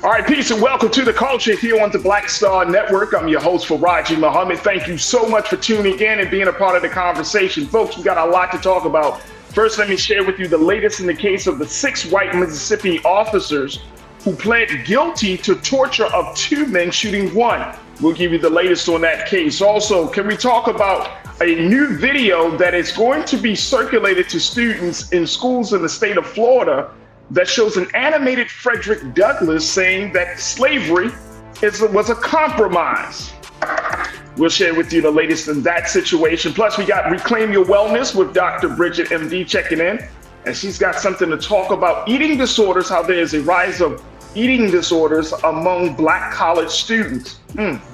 All right, peace and welcome to the culture here on the Black Star Network. I'm your host, Farajii Muhammad. Thank you so much for tuning in and being a part of the conversation. Folks, we got a lot to talk about. First, let me share with you the latest in the case of the 6 white Mississippi officers who pled guilty to torture of 2 men shooting 1. We'll give you the latest on that case. Also, can we talk about a new video that is going to be circulated to students in schools in the state of Florida that shows an animated Frederick Douglass saying that slavery was a compromise. We'll share with you the latest in that situation. Plus, we got Reclaim Your Wellness with Dr. Bridget, MD, checking in. And she's got something to talk about eating disorders, how there is a rise of eating disorders among Black college students.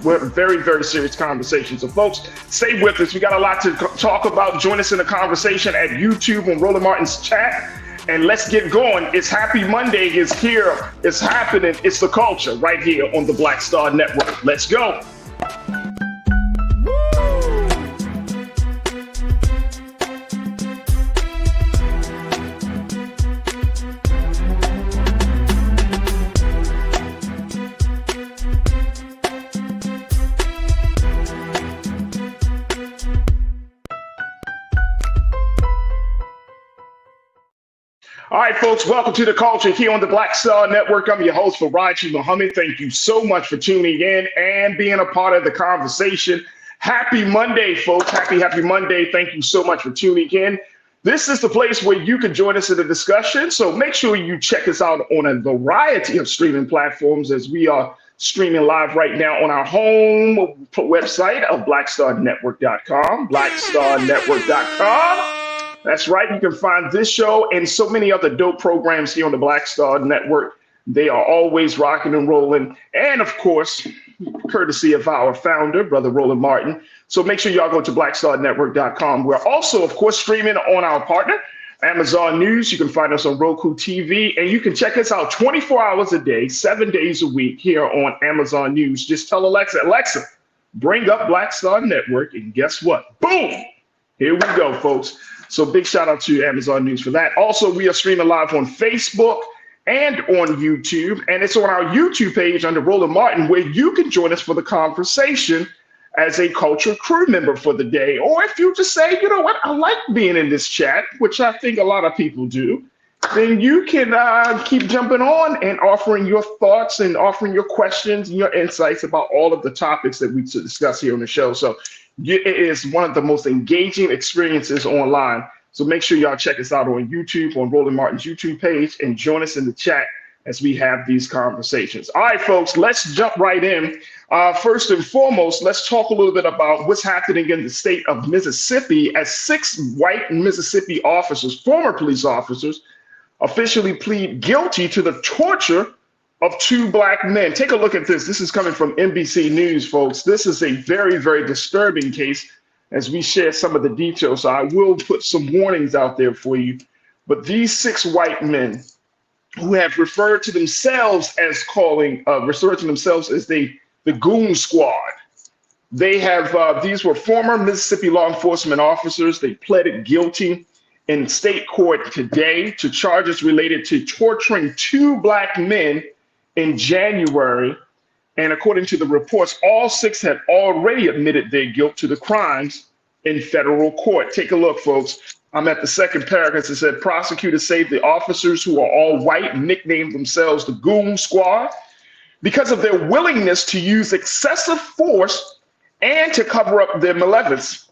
We're very, very serious conversation. So, folks, stay with us. We got a lot to talk about. Join us in the conversation at YouTube on Roland Martin's chat. And let's get going. It's Happy Monday is here. It's happening. It's the culture right here on the Black Star Network. Let's go. All right, folks, welcome to the culture here on the Black Star Network. I'm your host, Farajii Muhammad. Thank you so much for tuning in and being a part of the conversation. Happy Monday, folks. Happy Monday. Thank you so much for tuning in. This is the place where you can join us in the discussion. So make sure you check us out on a variety of streaming platforms as we are streaming live right now on our home website of blackstarnetwork.com, blackstarnetwork.com. That's right. You can find this show and so many other dope programs here on the Black Star Network. They are always rocking and rolling. And of course, courtesy of our founder, Brother Roland Martin. So make sure y'all go to blackstarnetwork.com. We're also, of course, streaming on our partner, Amazon News. You can find us on Roku TV, and you can check us out 24 hours a day, 7 days a week here on Amazon News. Just tell Alexa, bring up Black Star Network, and guess what? Boom! Here we go, folks. So big shout out to Amazon News for that. Also, we are streaming live on Facebook and on YouTube. And it's on our YouTube page under Roland Martin, where you can join us for the conversation as a culture crew member for the day. Or if you just say, you know what, I like being in this chat, which I think a lot of people do, then you can keep jumping on and offering your thoughts and offering your questions and your insights about all of the topics that we discuss here on the show. So it is one of the most engaging experiences online. So make sure y'all check us out on YouTube, on Roland Martin's YouTube page, and join us in the chat as we have these conversations. All right, folks, let's jump right in. First and foremost, let's talk a little bit about what's happening in the state of Mississippi as 6 white Mississippi officers, former police officers, officially plead guilty to the torture of 2 Black men. Take a look at this. This is coming from NBC News, folks. This is a very, very disturbing case as we share some of the details. So I will put some warnings out there for you. But these 6 white men who have referred to themselves as the Goon Squad. They have, these were former Mississippi law enforcement officers. They pleaded guilty in state court today to charges related to torturing 2 Black men in January, and according to the reports, all 6 had already admitted their guilt to the crimes in federal court. Take a look, folks. I'm at the second paragraph. It said prosecutors say the officers, who are all white, nicknamed themselves the Goon Squad because of their willingness to use excessive force and to cover up their malfeasance,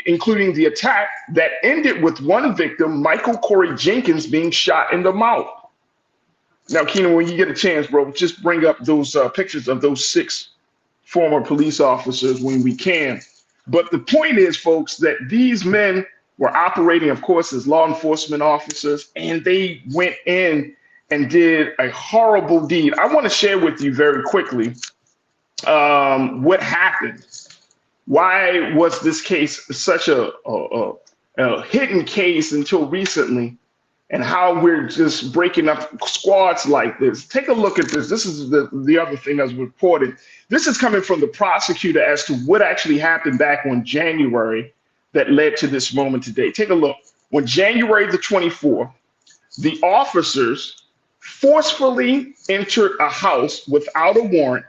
including the attack that ended with one victim, Michael Corey Jenkins, being shot in the mouth. Now, Keenan, when you get a chance, bro, just bring up those pictures of those 6 former police officers when we can. But the point is, folks, that these men were operating, of course, as law enforcement officers, and they went in and did a horrible deed. I want to share with you very quickly what happened. Why was this case such a hidden case until recently, and how we're just breaking up squads like this? Take a look at this. This is the other thing that's reported. This is coming from the prosecutor as to what actually happened back on January that led to this moment today. Take a look. On January the 24th, The officers forcefully entered a house without a warrant,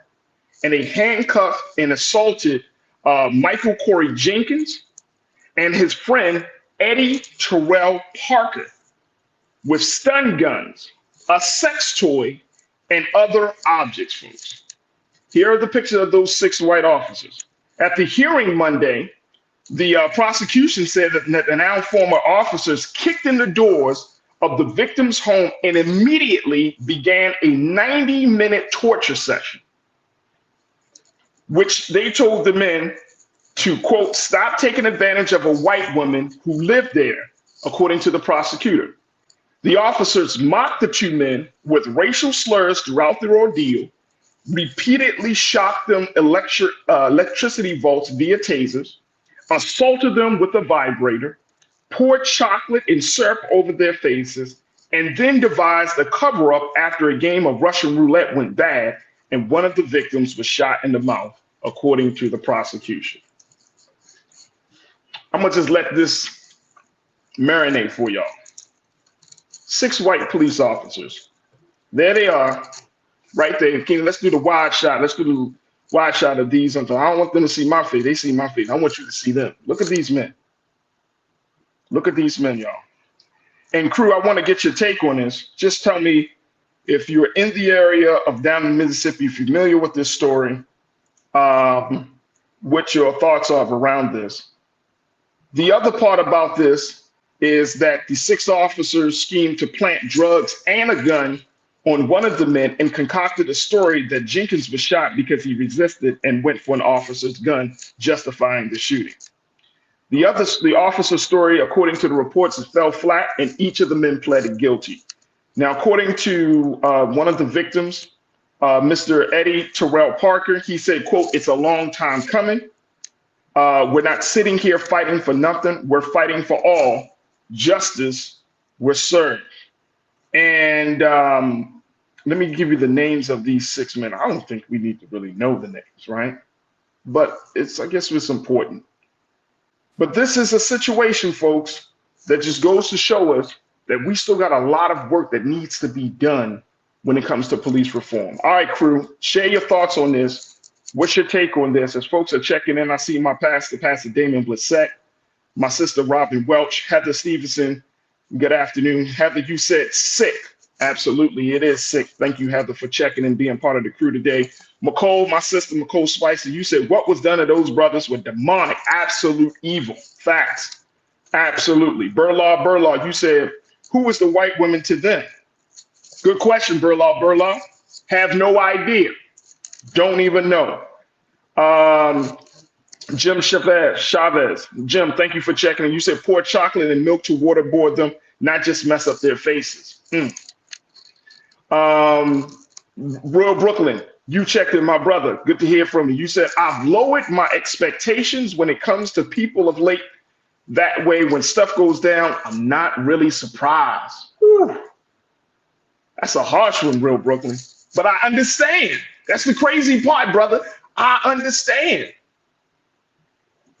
and they handcuffed and assaulted Michael Corey Jenkins and his friend Eddie Terrell Parker with stun guns, a sex toy, and other objects, folks. Here are the pictures of those 6 white officers. At the hearing Monday, the prosecution said that the now former officers kicked in the doors of the victim's home and immediately began a 90-minute torture session, which they told the men to, quote, stop taking advantage of a white woman who lived there, according to the prosecutor. The officers mocked the 2 men with racial slurs throughout their ordeal, repeatedly shocked them electricity volts via tasers, assaulted them with a vibrator, poured chocolate and syrup over their faces, and then devised a cover-up after a game of Russian roulette went bad and one of the victims was shot in the mouth, according to the prosecution. I'm gonna just let this marinate for y'all. 6 white police officers. There they are, right there. King, let's do the wide shot. Let's do the wide shot of these. I don't want them to see my face. They see my face. I want you to see them. Look at these men. Look at these men, y'all. And crew, I want to get your take on this. Just tell me if you're in the area of down in Mississippi, familiar with this story, what your thoughts are around this. The other part about this is that the 6 officers schemed to plant drugs and a gun on one of the men and concocted a story that Jenkins was shot because he resisted and went for an officer's gun, justifying the shooting. The officer's story, according to the reports, fell flat, and each of the men pleaded guilty. Now, according to one of the victims, Mr. Eddie Terrell Parker, he said, quote, it's a long time coming. We're not sitting here fighting for nothing. We're fighting for all. Justice was served. And let me give you the names of these 6 men. I don't think we need to really know the names, right? But I guess it's important. But this is a situation, folks, that just goes to show us that we still got a lot of work that needs to be done when it comes to police reform. All right, crew, share your thoughts on this. What's your take on this? As folks are checking in, I see my pastor, Pastor Damon Blissett, my sister, Robin Welch, Heather Stevenson. Good afternoon. Heather, you said sick. Absolutely, it is sick. Thank you, Heather, for checking and being part of the crew today. McCole, my sister, McCole Spicer, you said what was done to those brothers was demonic, absolute evil. Facts. Absolutely. Burlaw, you said, who was the white woman to them? Good question, Burlaw. Have no idea. Don't even know. Jim Chavez. Jim, thank you for checking in. You said pour chocolate and milk to waterboard them, not just mess up their faces. Royal Brooklyn, you checked in, my brother. Good to hear from you. You said, I've lowered my expectations when it comes to people of late. That way, when stuff goes down, I'm not really surprised. Whew. That's a harsh one, Real Brooklyn. But I understand. That's the crazy part, brother. I understand.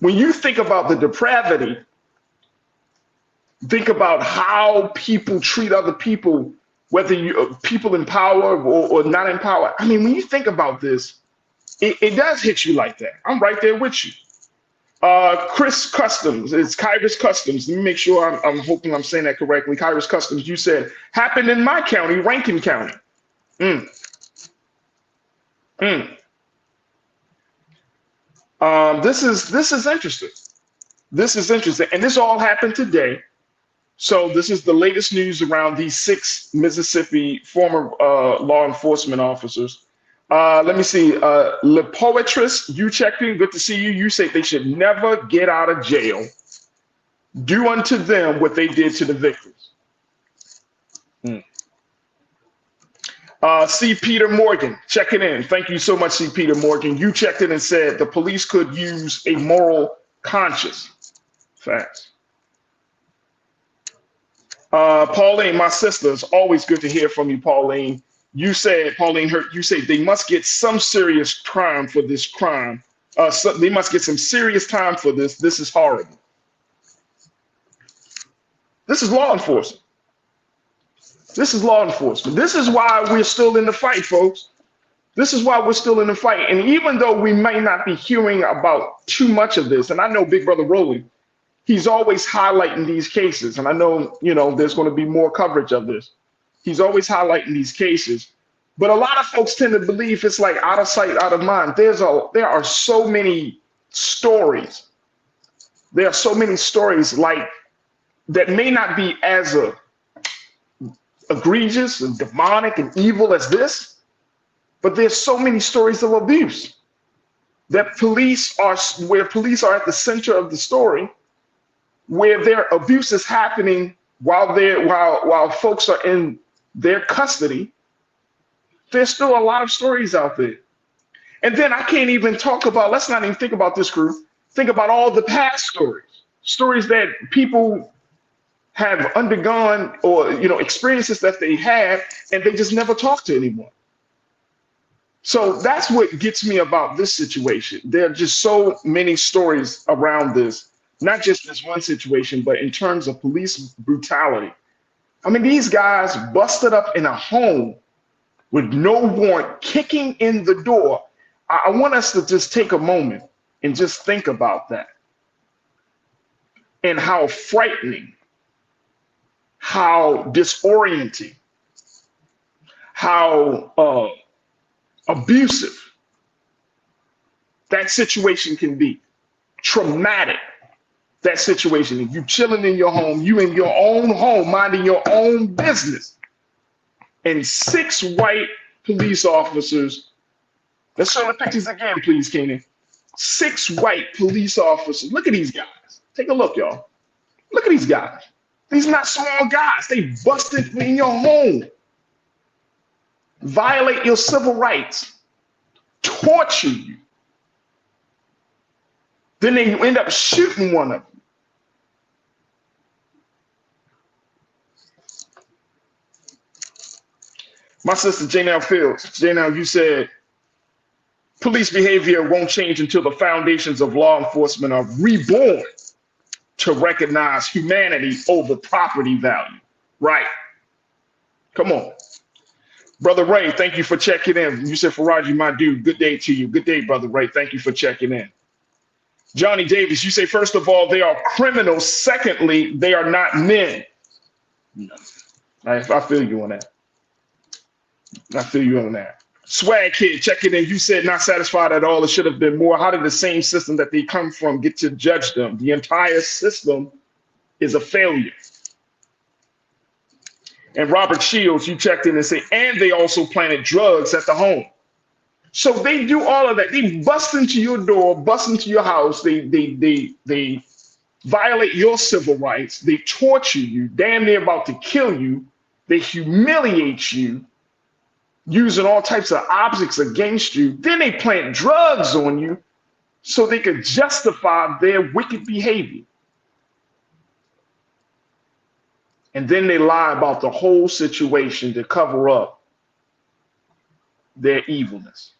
When you think about the depravity, think about how people treat other people, whether you people in power or not in power. I mean, when you think about this, it does hit you like that. I'm right there with you. Chris Customs, it's Kyrus Customs. Let me make sure I'm hoping I'm saying that correctly. Kyrus Customs, you said, happened in my county, Rankin County. This is interesting. This is interesting. And this all happened today. So this is the latest news around these 6 Mississippi former law enforcement officers. Let me see. Le Poetris, you checked in. Good to see you. You say they should never get out of jail. Do unto them what they did to the victims. C. Peter Morgan, checking in. Thank you so much, C. Peter Morgan. You checked in and said the police could use a moral conscience. Facts. Pauline, my sister, it's always good to hear from you, Pauline. You said, Pauline Hurt, you say they must get some serious crime for this crime. They must get some serious time for this. This is horrible. This is law enforcement. This is law enforcement. This is why we're still in the fight, folks. This is why we're still in the fight. And even though we may not be hearing about too much of this, and I know Big Brother Rolly, he's always highlighting these cases. And I know, there's going to be more coverage of this. He's always highlighting these cases. But a lot of folks tend to believe it's like out of sight, out of mind. There are so many stories. There are so many stories like that may not be as egregious and demonic and evil as this, but there's so many stories of abuse that where police are at the center of the story, where their abuse is happening while folks are in their custody. There's still a lot of stories out there. And then I can't even talk about, let's not even think about this, crew. Think about all the past stories that people have undergone, or experiences that they have, and they just never talk to anyone. So that's what gets me about this situation. There are just so many stories around this, not just this one situation, but in terms of police brutality. I mean, these guys busted up in a home with no warrant, kicking in the door. I want us to just take a moment and just think about that, and how frightening, how disorienting, how abusive that situation can be. Traumatic, that situation. You chilling in your home, you in your own home, minding your own business, and 6 white police officers. Let's show the pictures again, please, Keenan. 6 white police officers. Look at these guys. Take a look, y'all. Look at these guys. These are not small guys. They busted in your home, violate your civil rights, torture you. Then they end up shooting one of them. My sister, Janelle Fields. Janelle, you said, police behavior won't change until the foundations of law enforcement are reborn to recognize humanity over property value. Right. Come on. Brother Ray, thank you for checking in. You said, Farajii, my dude, good day to you. Good day, Brother Ray. Thank you for checking in. Johnny Davis, you say, first of all, they are criminals. Secondly, they are not men. I feel you on that. I feel you on that. Swag Kid, checking in. You said not satisfied at all. It should have been more. How did the same system that they come from get to judge them? The entire system is a failure. And Robert Shields, you checked in and said, and they also planted drugs at the home. So they do all of that. They bust into your door, bust into your house. They violate your civil rights. They torture you, damn near about to kill you. They humiliate you, using all types of objects against you. Then they plant drugs on you so they could justify their wicked behavior. And then they lie about the whole situation to cover up their evilness.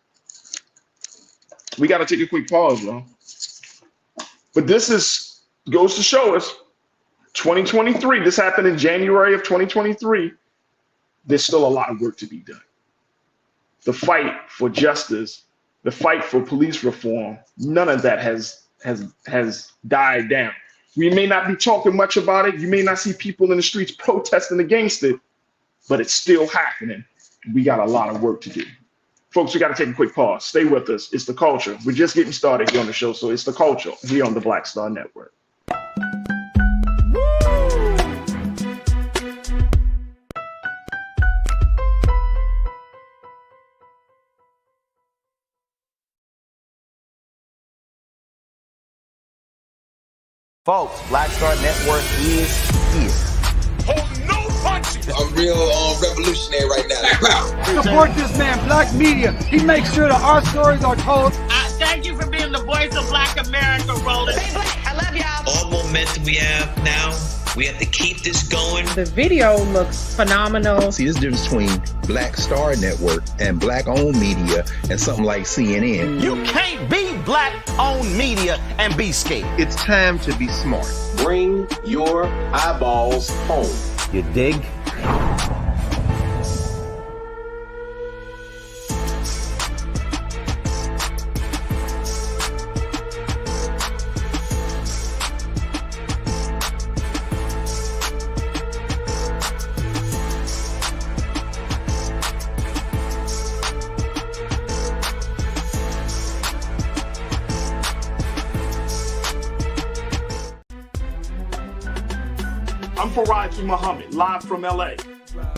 We got to take a quick pause, bro. But this goes to show us 2023. This happened in January of 2023. There's still a lot of work to be done. The fight for justice, the fight for police reform, none of that has died down. We may not be talking much about it. You may not see people in the streets protesting against it, but it's still happening. We got a lot of work to do. Folks, we got to take a quick pause. Stay with us. It's The Culture. We're just getting started here on the show, so it's The Culture here on the Black Star Network. Folks, Black Star Network is here. Oh, no punches! I'm real revolutionary right now. Support this man, Black Media. He makes sure that our stories are told. Thank you for being the voice of Black America, Roland. Stay black. I love y'all. All momentum we have now, we have to keep this going. The video looks phenomenal. See, there's a difference between Black Star Network and black-owned media and something like CNN. You can't be black-owned media and be scared. It's time to be smart. Bring your eyeballs home. You dig? I'm Farajii Muhammad, live from LA.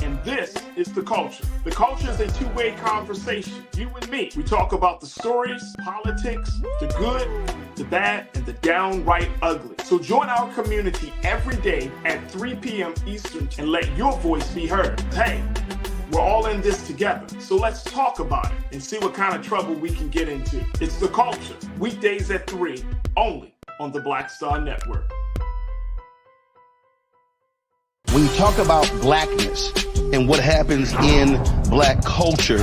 And this is The Culture. The Culture is a two-way conversation. You and me. We talk about the stories, politics, the good, the bad, and the downright ugly. So join our community every day at 3 p.m. Eastern and let your voice be heard. Hey, we're all in this together. So let's talk about it and see what kind of trouble we can get into. It's The Culture. Weekdays at 3, only on the Black Star Network. When you talk about blackness and what happens in black culture,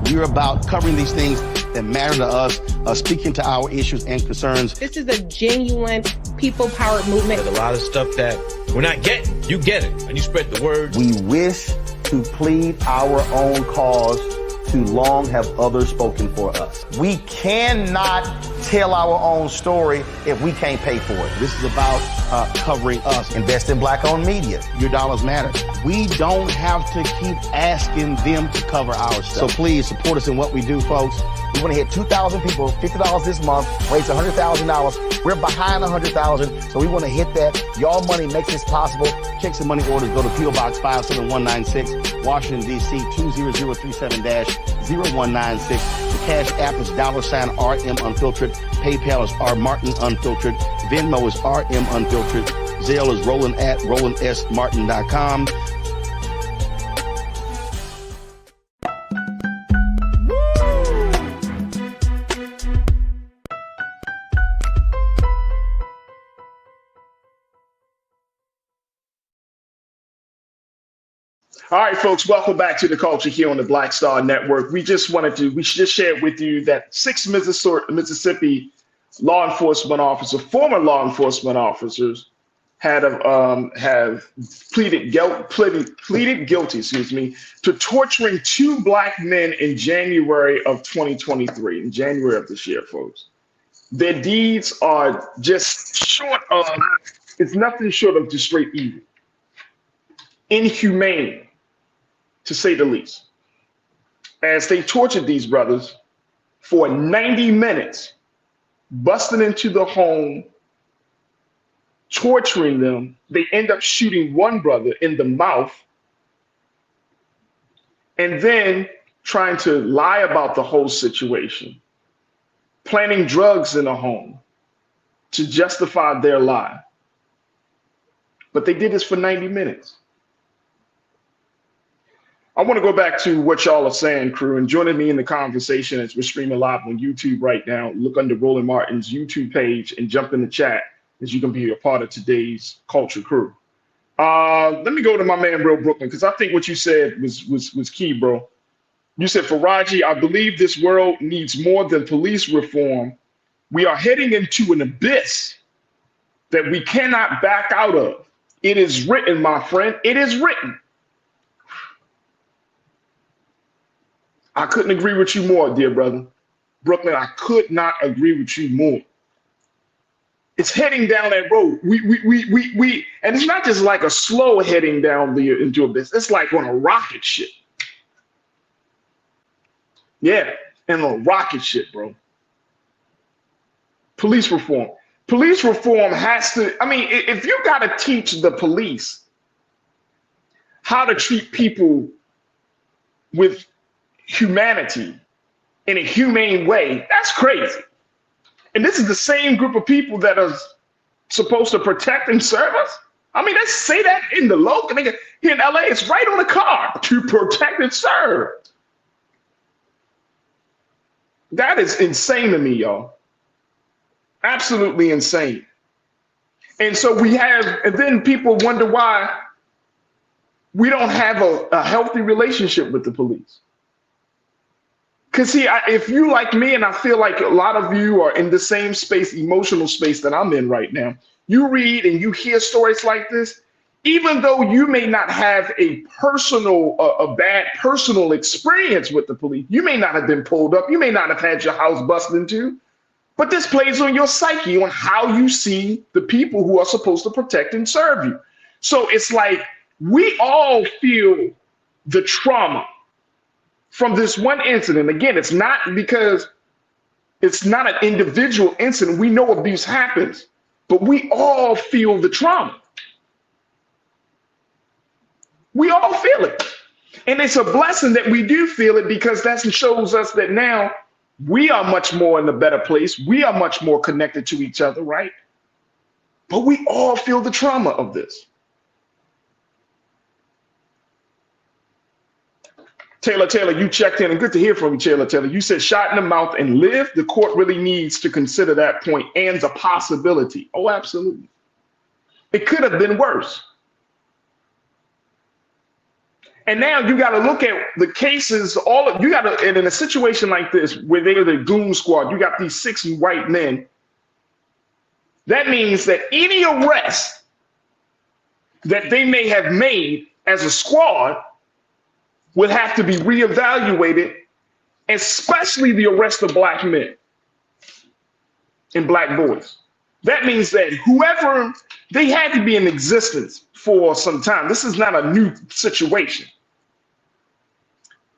we're about covering these things that matter to us, speaking to our issues and concerns. This is a genuine people-powered movement. There's a lot of stuff that we're not getting. You get it, and you spread the word. We wish to plead our own cause. Too long have others spoken for us. We cannot tell our own story if we can't pay for it. This is about covering us. Invest in black-owned media. Your dollars matter. We don't have to keep asking them to cover our stuff. So please support us in what we do, folks. We want to hit 2,000 people, $50 this month, raise $100,000. We're behind 100,000, so we want to hit that. Y'all money makes this possible. Checks and money orders go to P.O. Box 57196, Washington, D.C. 20037-0196. The Cash App is $RM Unfiltered. PayPal is R Martin Unfiltered. Venmo is RM Unfiltered. Zelle is Roland at RolandSMartin.com. All right, folks, welcome back to The Culture here on the Black Star Network. We just shared with you that 6 Mississippi law enforcement officers, former law enforcement officers, have pleaded guilty, to torturing 2 black men in January of 2023, in January of this year, folks. Their deeds are just it's nothing short of just straight evil. Inhumane, to say the least, as they tortured these brothers for 90 minutes, busting into the home, torturing them. They end up shooting one brother in the mouth and then trying to lie about the whole situation, planting drugs in the home to justify their lie. But they did this for 90 minutes. I want to go back to what y'all are saying, crew, and joining me in the conversation as we're streaming live on YouTube right now. Look under Roland Martin's YouTube page and jump in the chat as you can be a part of today's Culture crew. Let me go to my man, Real Brooklyn, because I think what you said was key, bro. You said, Farajii, I believe this world needs more than police reform. We are heading into an abyss that we cannot back out of. It is written, my friend. It is written. I couldn't agree with you more, dear brother. Brooklyn, I could not agree with you more. It's heading down that road. And it's not just like a slow heading down into abyss. It's like on a rocket ship. Yeah, and a rocket ship, bro. Police reform. Police reform has to, if you got to teach the police how to treat people with humanity in a humane way, that's crazy. And this is the same group of people that are supposed to protect and serve us. Let's say that in the local. Here in LA, it's right on the card, to protect and serve. That is insane to me, y'all. Absolutely insane. And so and then people wonder why we don't have a healthy relationship with the police. Because see, if you like me, and I feel like a lot of you are in the same space, emotional space that I'm in right now, you read and you hear stories like this, even though you may not have a bad personal experience with the police, you may not have been pulled up, you may not have had your house busted into, but this plays on your psyche, on how you see the people who are supposed to protect and serve you. So it's like we all feel the trauma from this one incident. Again, it's not because it's not an individual incident. We know abuse happens, but we all feel the trauma. We all feel it. And it's a blessing that we do feel it, because that shows us that now we are much more in a better place. We are much more connected to each other, right? But we all feel the trauma of this. Taylor, you checked in, and good to hear from you, Taylor. You said shot in the mouth and live. The court really needs to consider that point and the possibility. Oh, absolutely. It could have been worse. And now you got to look at the cases, and in a situation like this, where they're the goon squad, you got these 6 white men. That means that any arrest that they may have made as a squad would have to be reevaluated, especially the arrest of black men and black boys. That means that whoever, they had to be in existence for some time. This is not a new situation.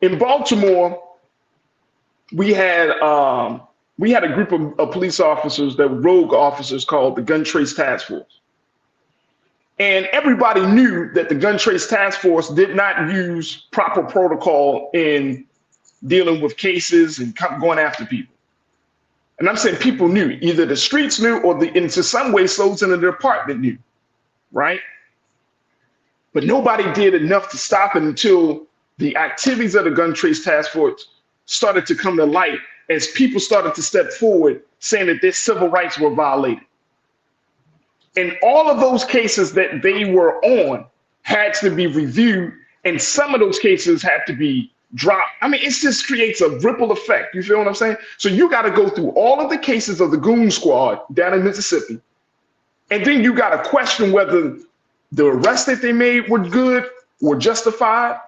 In Baltimore, we had a group of police officers, that were rogue officers, called the Gun Trace Task Force. And everybody knew that the Gun Trace Task Force did not use proper protocol in dealing with cases and going after people. And I'm saying people knew, either the streets knew, or into some ways those in the department knew, right? But nobody did enough to stop it until the activities of the Gun Trace Task Force started to come to light, as people started to step forward saying that their civil rights were violated. And all of those cases that they were on had to be reviewed, and some of those cases had to be dropped. I mean, it just creates a ripple effect. You feel what I'm saying? So you got to go through all of the cases of the goon squad down in Mississippi, and then you got to question whether the arrests that they made were good or justified.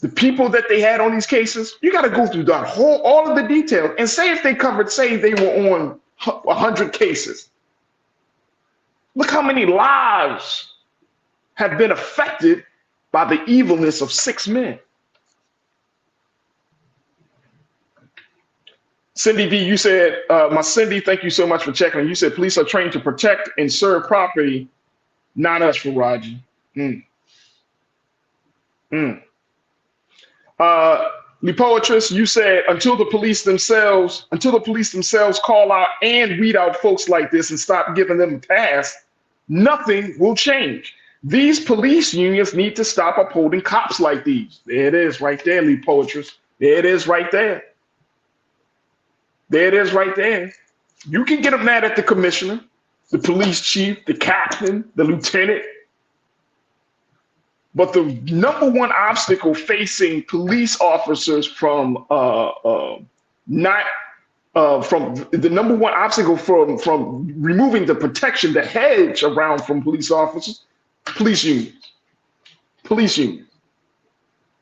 The people that they had on these cases, you got to go through that all of the details, and say if they covered, say they were on 100 cases. Look how many lives have been affected by the evilness of 6 men. Cindy D, you said, my Cindy, thank you so much for checking. You said police are trained to protect and serve property, not us, Farajii. Lepoetress, you said until the police themselves call out and weed out folks like this and stop giving them a pass, nothing will change. These police unions need to stop upholding cops like these. There it is right there, Lepoetress. There it is right there. There it is right there. You can get them mad at the commissioner, the police chief, the captain, the lieutenant. But the number one obstacle facing police officers from removing the protection, the hedge around from police officers, police unions. Police unions.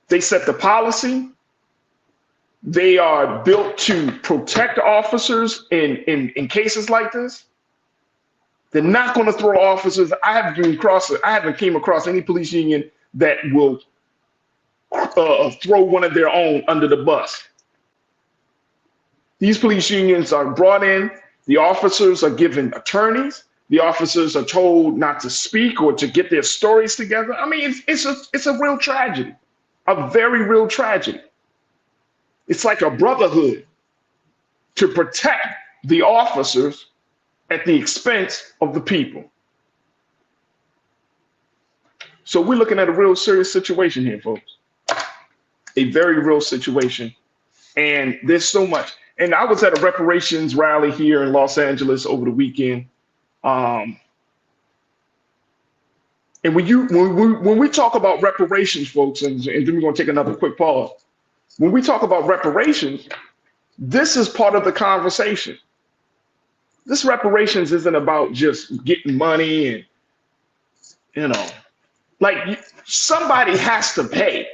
They set the policy. They are built to protect officers in cases like this. They're not going to throw officers. I haven't came across any police union that will throw one of their own under the bus. These police unions are brought in. The officers are given attorneys. The officers are told not to speak or to get their stories together. I mean, it's a real tragedy, a very real tragedy. It's like a brotherhood to protect the officers at the expense of the people. So we're looking at a real serious situation here, folks. A very real situation. And there's so much. And I was at a reparations rally here in Los Angeles over the weekend. And when we talk about reparations, folks, and then we're going to take another quick pause. When we talk about reparations, this is part of the conversation. This reparations isn't about just getting money and, like somebody has to pay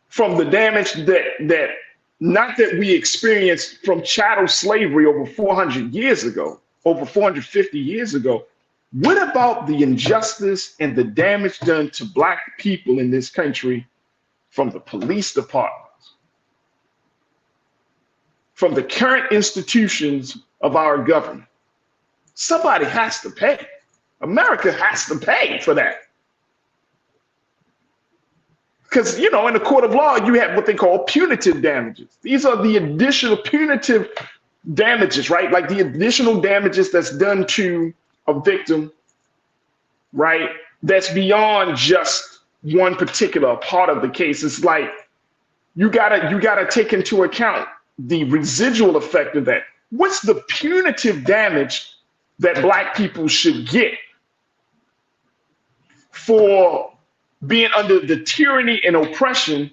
from the damage that not that we experienced from chattel slavery over 400 years ago, over 450 years ago. What about the injustice and the damage done to Black people in this country from the police departments, from the current institutions of our government? Somebody has to pay. America has to pay for that. because, you know, in the court of law, you have what they call punitive damages. These are the additional punitive damages, right? Like the additional damages that's done to a victim, right? That's beyond just one particular part of the case. It's like you gotta take into account the residual effect of that. What's the punitive damage that Black people should get for being under the tyranny and oppression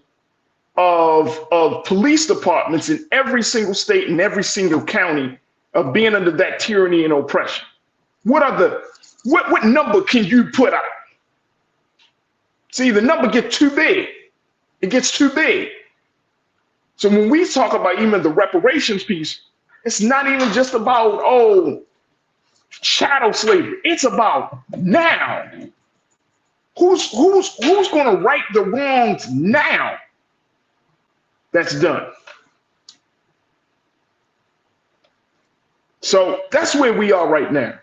of police departments in every single state and every single county, of being under that tyranny and oppression? What number can you put out? See, the number gets too big. It gets too big. So when we talk about even the reparations piece, it's not even just about, oh, chattel slavery. It's about now. Who's going to right the wrongs now that's done? So that's where we are right now.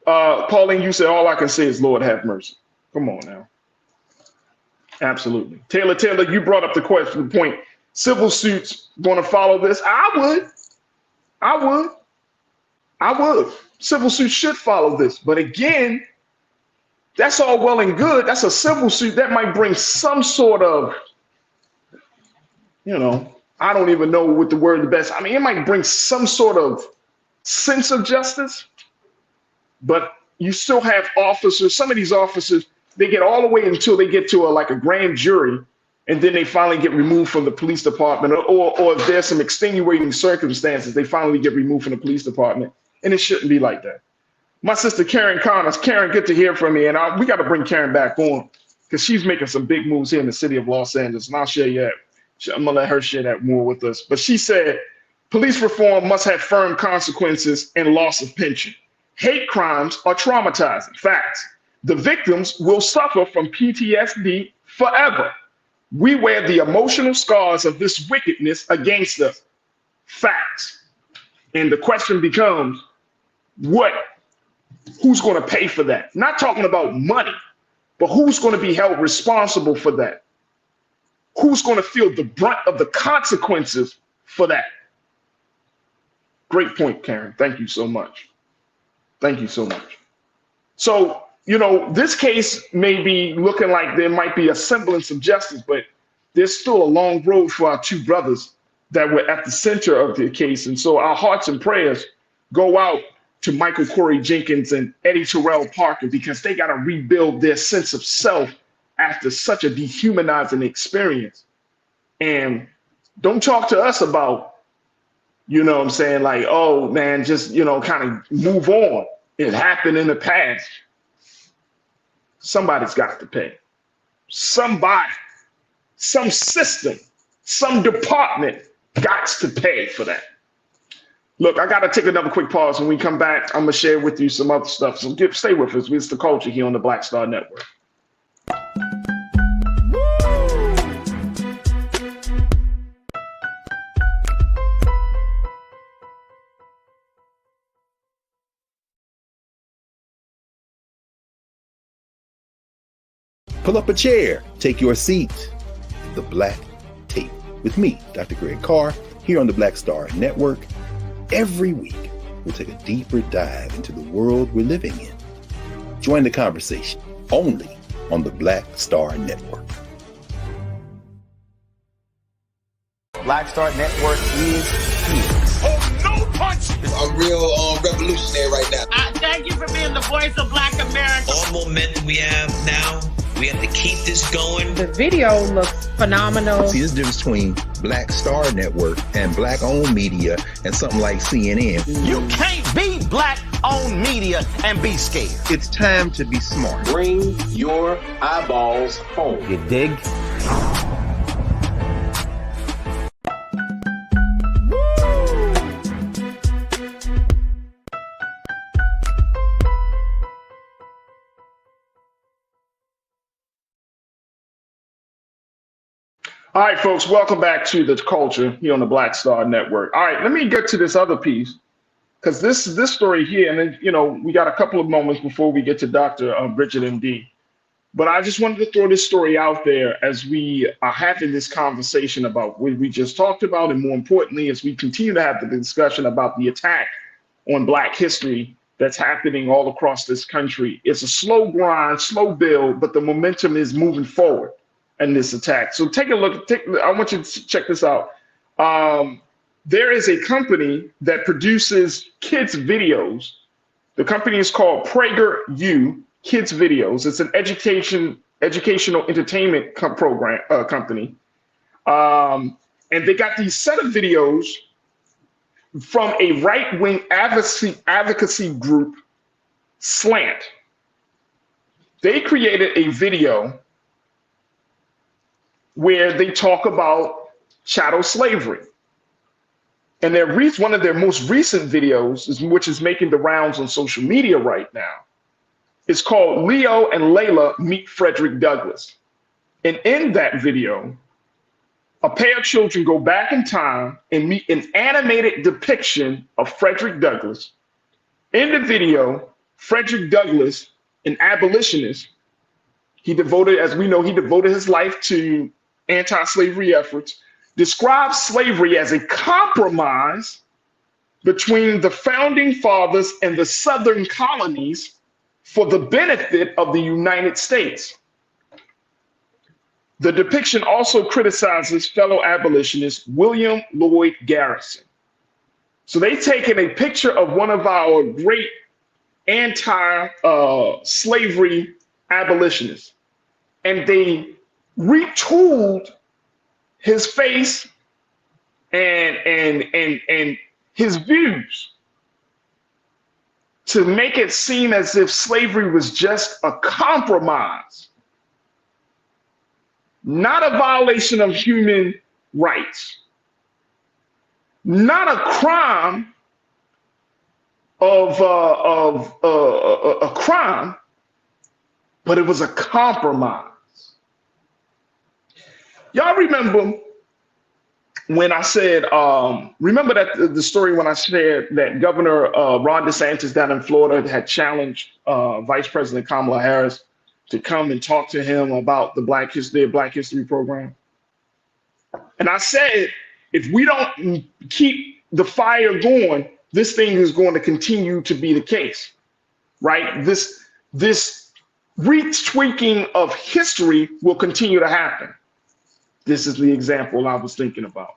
Pauline, you said all I can say is Lord have mercy. Come on now. Absolutely. Taylor, you brought up the point. Civil suits going to follow this? I would. Civil suits should follow this. But again, that's all well and good. That's a civil suit that might bring some sort of, you know, I don't even know what the word the best. I mean, it might bring some sort of sense of justice, but you still have officers. Some of these officers, they get all the way until they get to a grand jury, and then they finally get removed from the police department, or if there's some extenuating circumstances, they finally get removed from the police department. And it shouldn't be like that. My sister, Karen Connors. Karen, good to hear from you. And we got to bring Karen back on because she's making some big moves here in the city of Los Angeles. And I'll share you that. I'm going to let her share that more with us. But she said, police reform must have firm consequences and loss of pension. Hate crimes are traumatizing. Facts. The victims will suffer from PTSD forever. We wear the emotional scars of this wickedness against us. Facts. And the question becomes, who's going to pay for that? Not talking about money, but who's going to be held responsible for that? Who's going to feel the brunt of the consequences for that? Great point, Karen. Thank you so much. Thank you so much. So, you know, this case may be looking like there might be a semblance of justice, but there's still a long road for our two brothers that were at the center of the case. And so our hearts and prayers go out to Michael Corey Jenkins and Eddie Terrell Parker, because they got to rebuild their sense of self after such a dehumanizing experience. And don't talk to us about, you know what I'm saying, like, oh man, just, you know, kind of move on. It happened in the past. Somebody's got to pay. Somebody, some system, some department got to pay for that. Look, I got to take another quick pause. When we come back, I'm going to share with you some other stuff. So stay with us. It's the culture here on the Black Star Network. Pull up a chair, take your seat. The Black Tape with me, Dr. Greg Carr, here on the Black Star Network. Every week, we'll take a deeper dive into the world we're living in. Join the conversation only on the Black Star Network. Black Star Network is here. Oh, no punch! I'm real revolutionary right now. Thank you for being the voice of Black America. All momentum we have now, we have to keep this going. The video looks phenomenal. See, there's a difference between Black Star Network and Black-owned media and something like CNN. You can't be Black-owned media and be scared. It's time to be smart. Bring your eyeballs home. You dig? All right, folks, welcome back to the culture here on the Black Star Network. All right, let me get to this other piece. because this story here, and then, you know, we got a couple of moments before we get to Dr. Bridget MD. But I just wanted to throw this story out there as we are having this conversation about what we just talked about, and more importantly, as we continue to have the discussion about the attack on Black history that's happening all across this country. It's a slow grind, slow build, but the momentum is moving forward in this attack. So take a look. I want you to check this out. There is a company that produces kids videos. The company is called PragerU Kids Videos. It's an educational entertainment company. And they got these set of videos from a right-wing advocacy group, Slant. They created a video where they talk about chattel slavery. And one of their most recent videos, which is making the rounds on social media right now, is called Leo and Layla Meet Frederick Douglass. And in that video, a pair of children go back in time and meet an animated depiction of Frederick Douglass. In the video, Frederick Douglass, an abolitionist, as we know, he devoted his life to anti-slavery efforts, describes slavery as a compromise between the founding fathers and the Southern colonies for the benefit of the United States. The depiction also criticizes fellow abolitionist William Lloyd Garrison. So they've taken a picture of one of our great anti-slavery abolitionists, and they retooled his face and his views to make it seem as if slavery was just a compromise, not a violation of human rights, not a crime a crime, but it was a compromise. Y'all remember when I said, remember that the story when I said that Governor Ron DeSantis down in Florida had challenged Vice President Kamala Harris to come and talk to him about the Black History program? And I said, if we don't keep the fire going, this thing is going to continue to be the case, right? This retweaking of history will continue to happen. This is the example I was thinking about.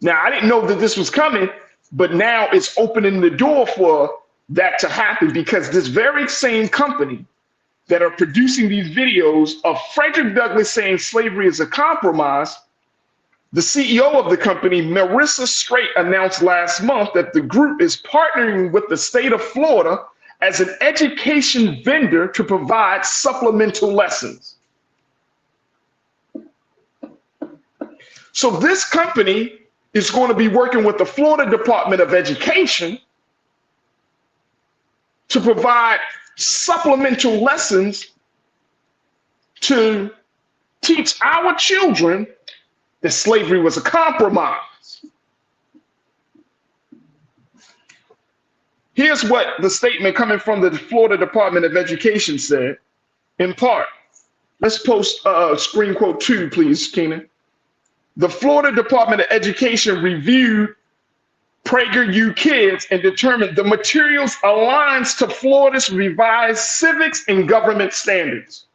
Now, I didn't know that this was coming, but now it's opening the door for that to happen, because this very same company that are producing these videos of Frederick Douglass saying slavery is a compromise, the CEO of the company, Marissa Straight, announced last month that the group is partnering with the state of Florida as an education vendor to provide supplemental lessons. So this company is going to be working with the Florida Department of Education to provide supplemental lessons to teach our children that slavery was a compromise. Here's what the statement coming from the Florida Department of Education said, in part. Let's post screen quote 2, please, Keenan. The Florida Department of Education reviewed PragerU Kids and determined the materials aligns to Florida's revised civics and government standards.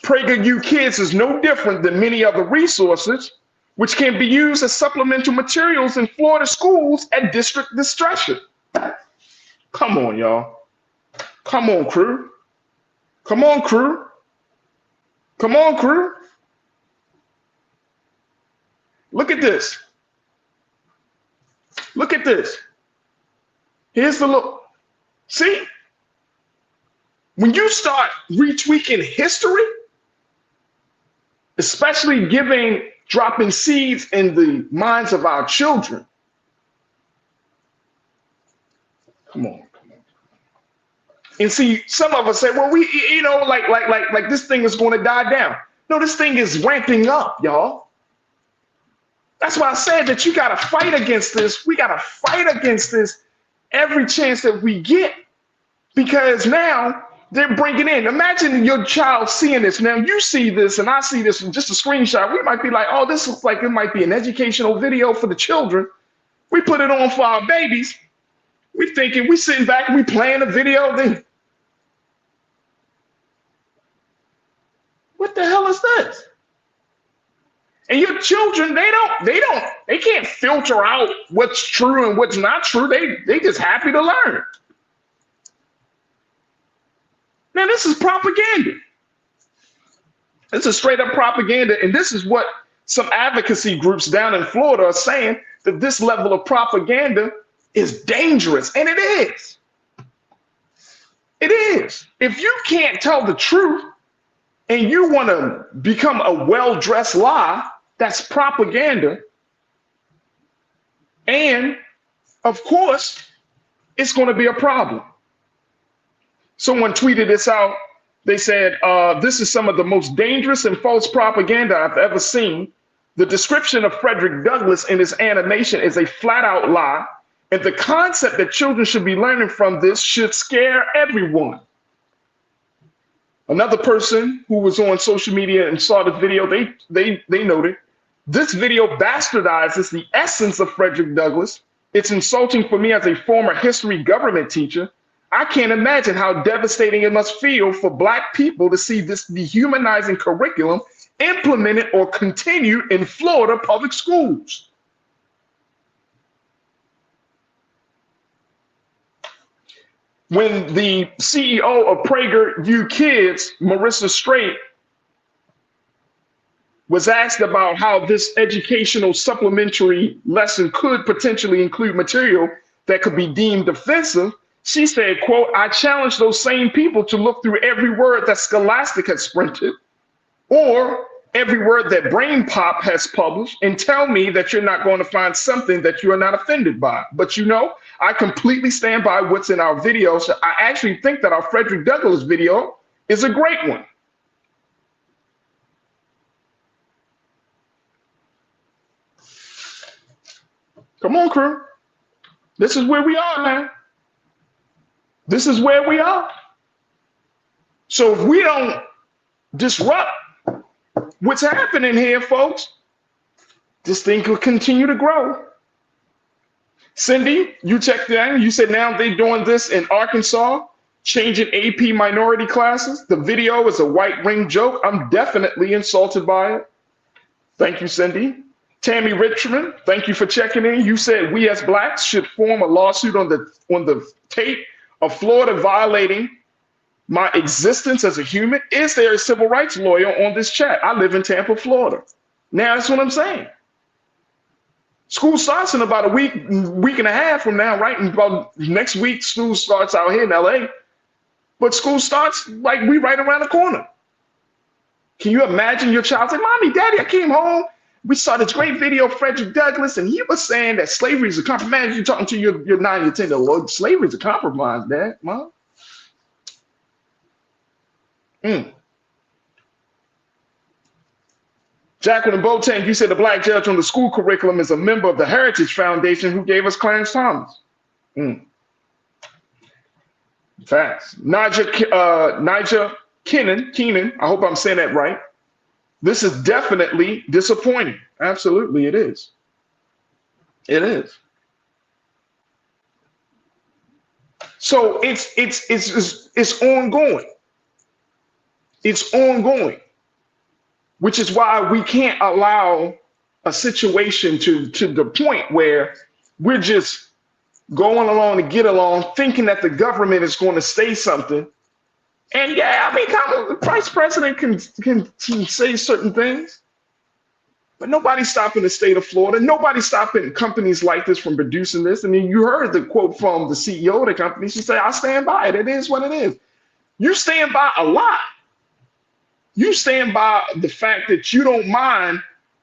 PragerU Kids is no different than many other resources which can be used as supplemental materials in Florida schools at district discretion. Come on, y'all. Come on, crew. Come on, crew. Come on, crew. Look at this. Look at this. Here's the look. See? When you start retweaking history, especially dropping seeds in the minds of our children. Come on. And see, some of us say, well, like this thing is going to die down. No, this thing is ramping up, y'all. That's why I said that you got to fight against this. We got to fight against this every chance that we get, because now they're bringing in. Imagine your child seeing this. Now you see this and I see this and just a screenshot. We might be like, oh, this looks like it might be an educational video for the children. We put it on for our babies. We thinking, we sitting back and we playing a video. Then what the hell is this? And your children, they can't filter out what's true and what's not true. They just happy to learn. Now this is propaganda. This is straight up propaganda. And this is what some advocacy groups down in Florida are saying, that this level of propaganda is dangerous. And it is. It is. If you can't tell the truth and you want to become a well-dressed lie, that's propaganda. And of course, it's going to be a problem. Someone tweeted this out. They said, this is some of the most dangerous and false propaganda I've ever seen. The description of Frederick Douglass in his animation is a flat out lie. And the concept that children should be learning from this should scare everyone. Another person who was on social media and saw the video, they noted, this video bastardizes the essence of Frederick Douglass. It's insulting for me as a former history government teacher. I can't imagine how devastating it must feel for Black people to see this dehumanizing curriculum implemented or continued in Florida public schools. When the CEO of PragerU Kids, Marissa Straight, was asked about how this educational supplementary lesson could potentially include material that could be deemed offensive, she said, quote, I challenge those same people to look through every word that Scholastic has printed or every word that Brain Pop has published and tell me that you're not going to find something that you are not offended by. But you know, I completely stand by what's in our videos. I actually think that our Frederick Douglass video is a great one. Come on, crew. This is where we are, man. This is where we are. So if we don't disrupt what's happening here, folks, this thing could continue to grow. Cindy, you checked in. You said now they're doing this in Arkansas, changing AP minority classes. The video is a white ring joke. I'm definitely insulted by it. Thank you, Cindy. Tammy Richmond, thank you for checking in. You said we as Blacks should form a lawsuit on the tape of Florida violating my existence as a human. Is there a civil rights lawyer on this chat? I live in Tampa, Florida. Now that's what I'm saying. School starts in about a week and a half from now, right? And about next week, school starts out here in LA. But school starts like we right around the corner. Can you imagine your child saying, Mommy, Daddy, I came home. We saw this great video of Frederick Douglass, and he was saying that slavery is a compromise. You're talking to your 9, your 10, Lord, slavery is a compromise, Dad, Mom. Jacqueline Boateng, you said the Black judge on the school curriculum is a member of the Heritage Foundation who gave us Clarence Thomas. Facts. Nigel Keenan, I hope I'm saying that right. This is definitely disappointing. Absolutely, it is. It is. So it's ongoing. It's ongoing, which is why we can't allow a situation to the point where we're just going along to get along, thinking that the government is going to say something. And yeah, I mean, the vice president can say certain things, but nobody's stopping the state of Florida. Nobody's stopping companies like this from producing this. I mean, you heard the quote from the CEO of the company. She said, I stand by it. It is what it is. You stand by a lot. You stand by the fact that you don't mind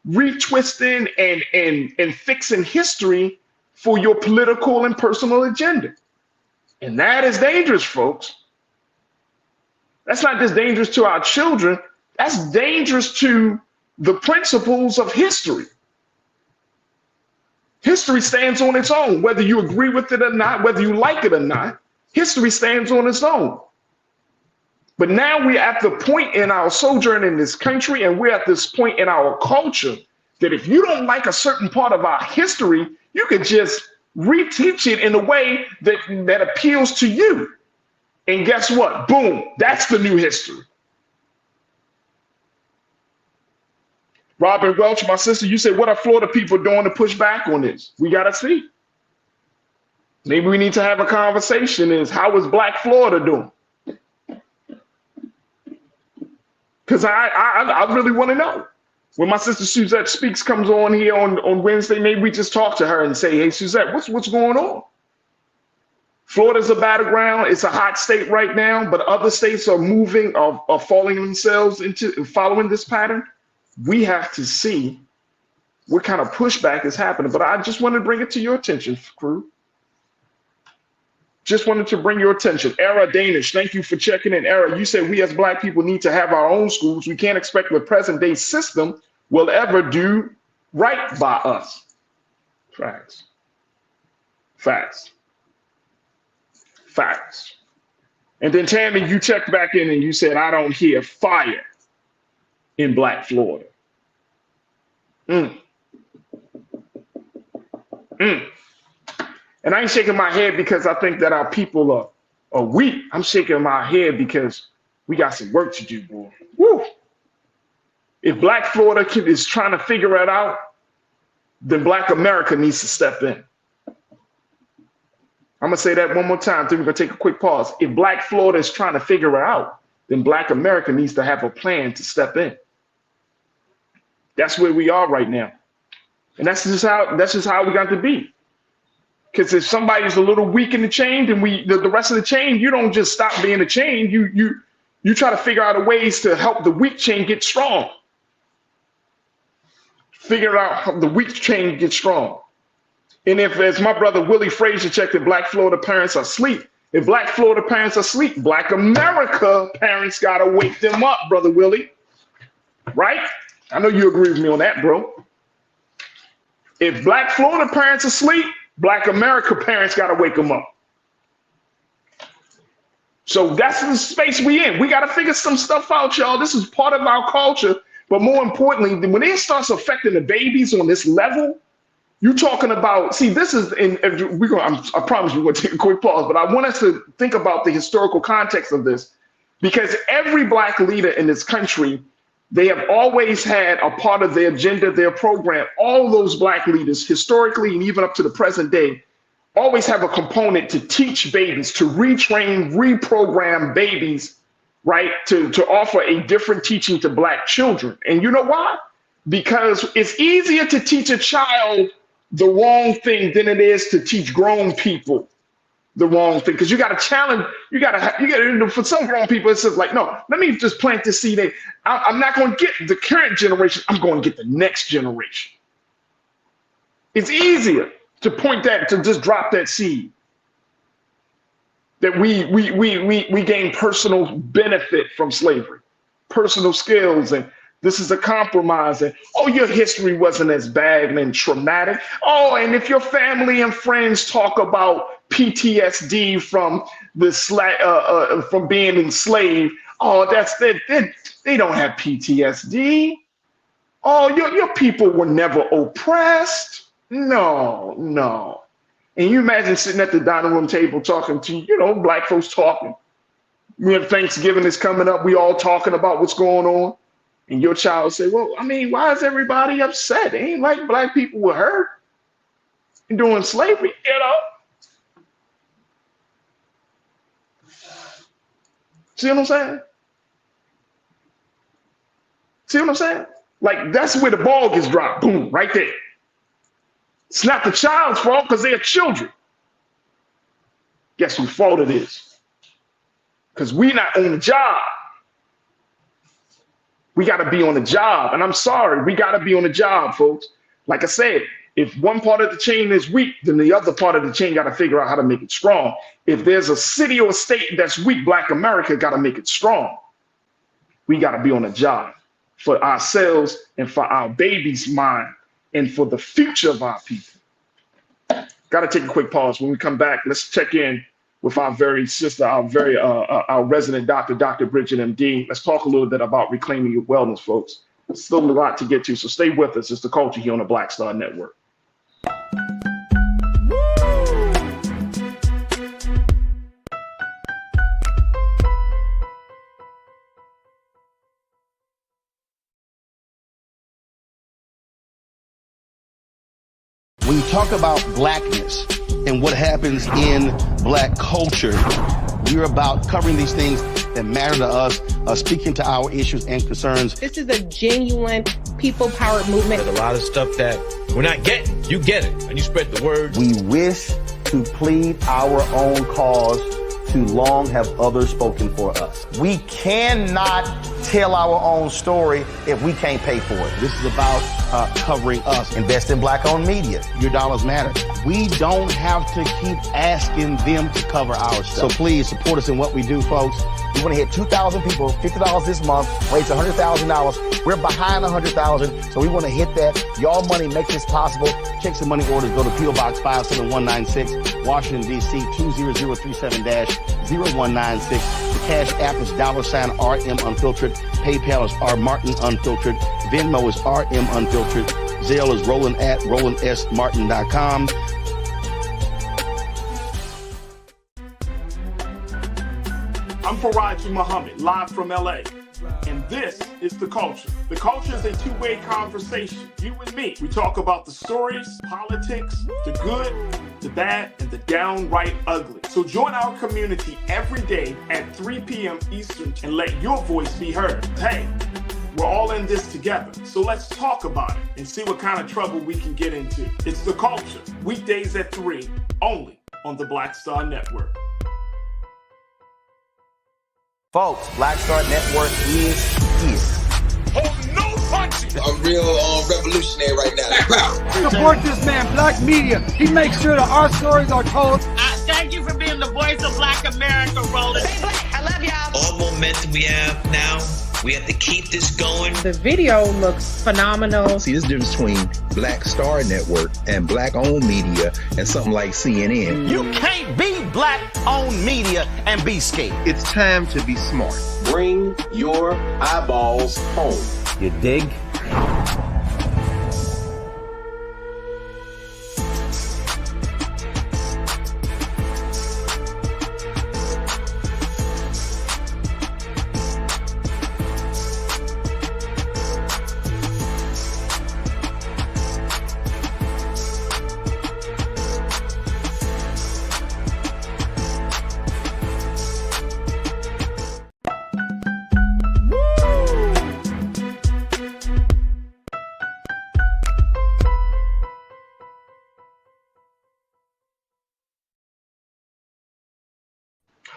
retwisting and fixing history for your political and personal agenda. And that is dangerous, folks. That's not just dangerous to our children. That's dangerous to the principles of history. History stands on its own, whether you agree with it or not, whether you like it or not. History stands on its own. But now we're at the point in our sojourn in this country, and we're at this point in our culture that if you don't like a certain part of our history, you could just reteach it in a way that appeals to you. And guess what? Boom, that's the new history. Robin Welch, my sister, you said, what are Florida people doing to push back on this? We got to see. Maybe we need to have a conversation is, how is Black Florida doing? Because I really want to know. When my sister Suzette Speaks comes on here on Wednesday, maybe we just talk to her and say, hey, Suzette, what's going on? Florida's a battleground. It's a hot state right now, but other states are moving, are falling themselves into following this pattern. We have to see what kind of pushback is happening. But I just wanted to bring it to your attention, crew. Just wanted to bring your attention. Era Danish, thank you for checking in. Era, you said we as Black people need to have our own schools. We can't expect the present day system will ever do right by us. Facts. Facts. Facts. And then Tammy, you checked back in and you said, I don't hear fire in Black Florida. And I ain't shaking my head because I think that our people are weak. I'm shaking my head because we got some work to do, boy. Woo! If Black Florida is trying to figure it out, then Black America needs to step in. I'm gonna say that one more time, then we're gonna take a quick pause. If Black Florida is trying to figure it out, then Black America needs to have a plan to step in. That's where we are right now. And that's just how we got to be. Because if somebody's a little weak in the chain, then the rest of the chain, you don't just stop being a chain. You try to figure out ways to help the weak chain get strong. Figure out how the weak chain gets strong. And if, as my brother Willie Frazier checked, that Black Florida parents are asleep, if Black Florida parents are asleep, Black America parents got to wake them up, brother Willie. Right? I know you agree with me on that, bro. If Black Florida parents are asleep, Black America parents got to wake them up. So that's the space we in. We got to figure some stuff out, y'all. This is part of our culture. But more importantly, when it starts affecting the babies on this level, you're talking about, see, this is, I promise we're going to take a quick pause, but I want us to think about the historical context of this, because every Black leader in this country, they have always had a part of their agenda, their program. All those Black leaders, historically and even up to the present day, always have a component to teach babies, to retrain, reprogram babies, right? To offer a different teaching to Black children. And you know why? Because it's easier to teach a child the wrong thing than it is to teach grown people the wrong thing. Because you got to challenge, you got to, for some grown people, it's just like, no, let me just plant this seed. I'm not going to get the current generation. I'm going to get the next generation. It's easier to point that, to just drop that seed. That we gain personal benefit from slavery, personal skills, and this is a compromise. And oh, your history wasn't as bad and traumatic. Oh, and if your family and friends talk about PTSD from from being enslaved, oh, they don't have PTSD. Oh, your people were never oppressed. No. And you imagine sitting at the dining room table talking to, Black folks talking. When Thanksgiving is coming up, we all talking about what's going on. And your child say, well, I mean, why is everybody upset? It ain't like Black people were hurt during slavery, See what I'm saying? See what I'm saying? Like, that's where the ball gets dropped. Boom, right there. It's not the child's fault because they're children. Guess whose fault it is? Because we're not on the job. We got to be on the job. And I'm sorry, we got to be on the job, folks. Like I said, if one part of the chain is weak, then the other part of the chain got to figure out how to make it strong. If there's a city or a state that's weak, Black America got to make it strong. We got to be on the job for ourselves and for our babies' mind and for the future of our people. got to take a quick pause. When we come back, let's check in with our very sister, our resident doctor, Dr. Bridget, MD. Let's talk a little bit about reclaiming your wellness, folks. There's still a lot to get to, so stay with us. It's The Culture here on the Black Star Network. When you talk about blackness and what happens in black culture, we're about covering these things that matter to us, speaking to our issues and concerns. This is a genuine people-powered movement. There's a lot of stuff that we're not getting. You get it, and you spread the word. We wish to plead our own cause. Too long have others spoken for us. We cannot tell our own story if we can't pay for it. This is about covering us. Invest in black-owned media. Your dollars matter. We don't have to keep asking them to cover our stuff. So please support us in what we do, folks. We want to hit 2,000 people, $50 this month, raise $100,000. We're behind 100,000, so we want to hit that. Y'all money makes this possible. Checks and money orders go to P.O. Box 57196, Washington, D.C. 20037-0196. The Cash App is $RM Unfiltered. PayPal is R Martin Unfiltered. Venmo is RM Unfiltered. Zelle is Roland at RolandSMartin.com. I'm Farajii Muhammad, live from LA. And this is The Culture. The Culture is a two-way conversation. You and me. We talk about the stories, politics, the good, the bad, and the downright ugly. So join our community every day at 3 p.m. Eastern and let your voice be heard. Hey, we're all in this together. So let's talk about it and see what kind of trouble we can get into. It's The Culture, weekdays at 3, only on the Black Star Network. Folks, Black Star Network is here. Oh, no punching! I'm real revolutionary right now. Support this man, Black Media. He makes sure that our stories are told. Thank you for being the voice of Black America, Roland. Stay black. I love y'all. All momentum we have now, we have to keep this going. The video looks phenomenal. See, there's a difference between Black Star Network and black-owned media and something like CNN. You can't be black-owned media and be scared. It's time to be smart. Bring your eyeballs home. You dig?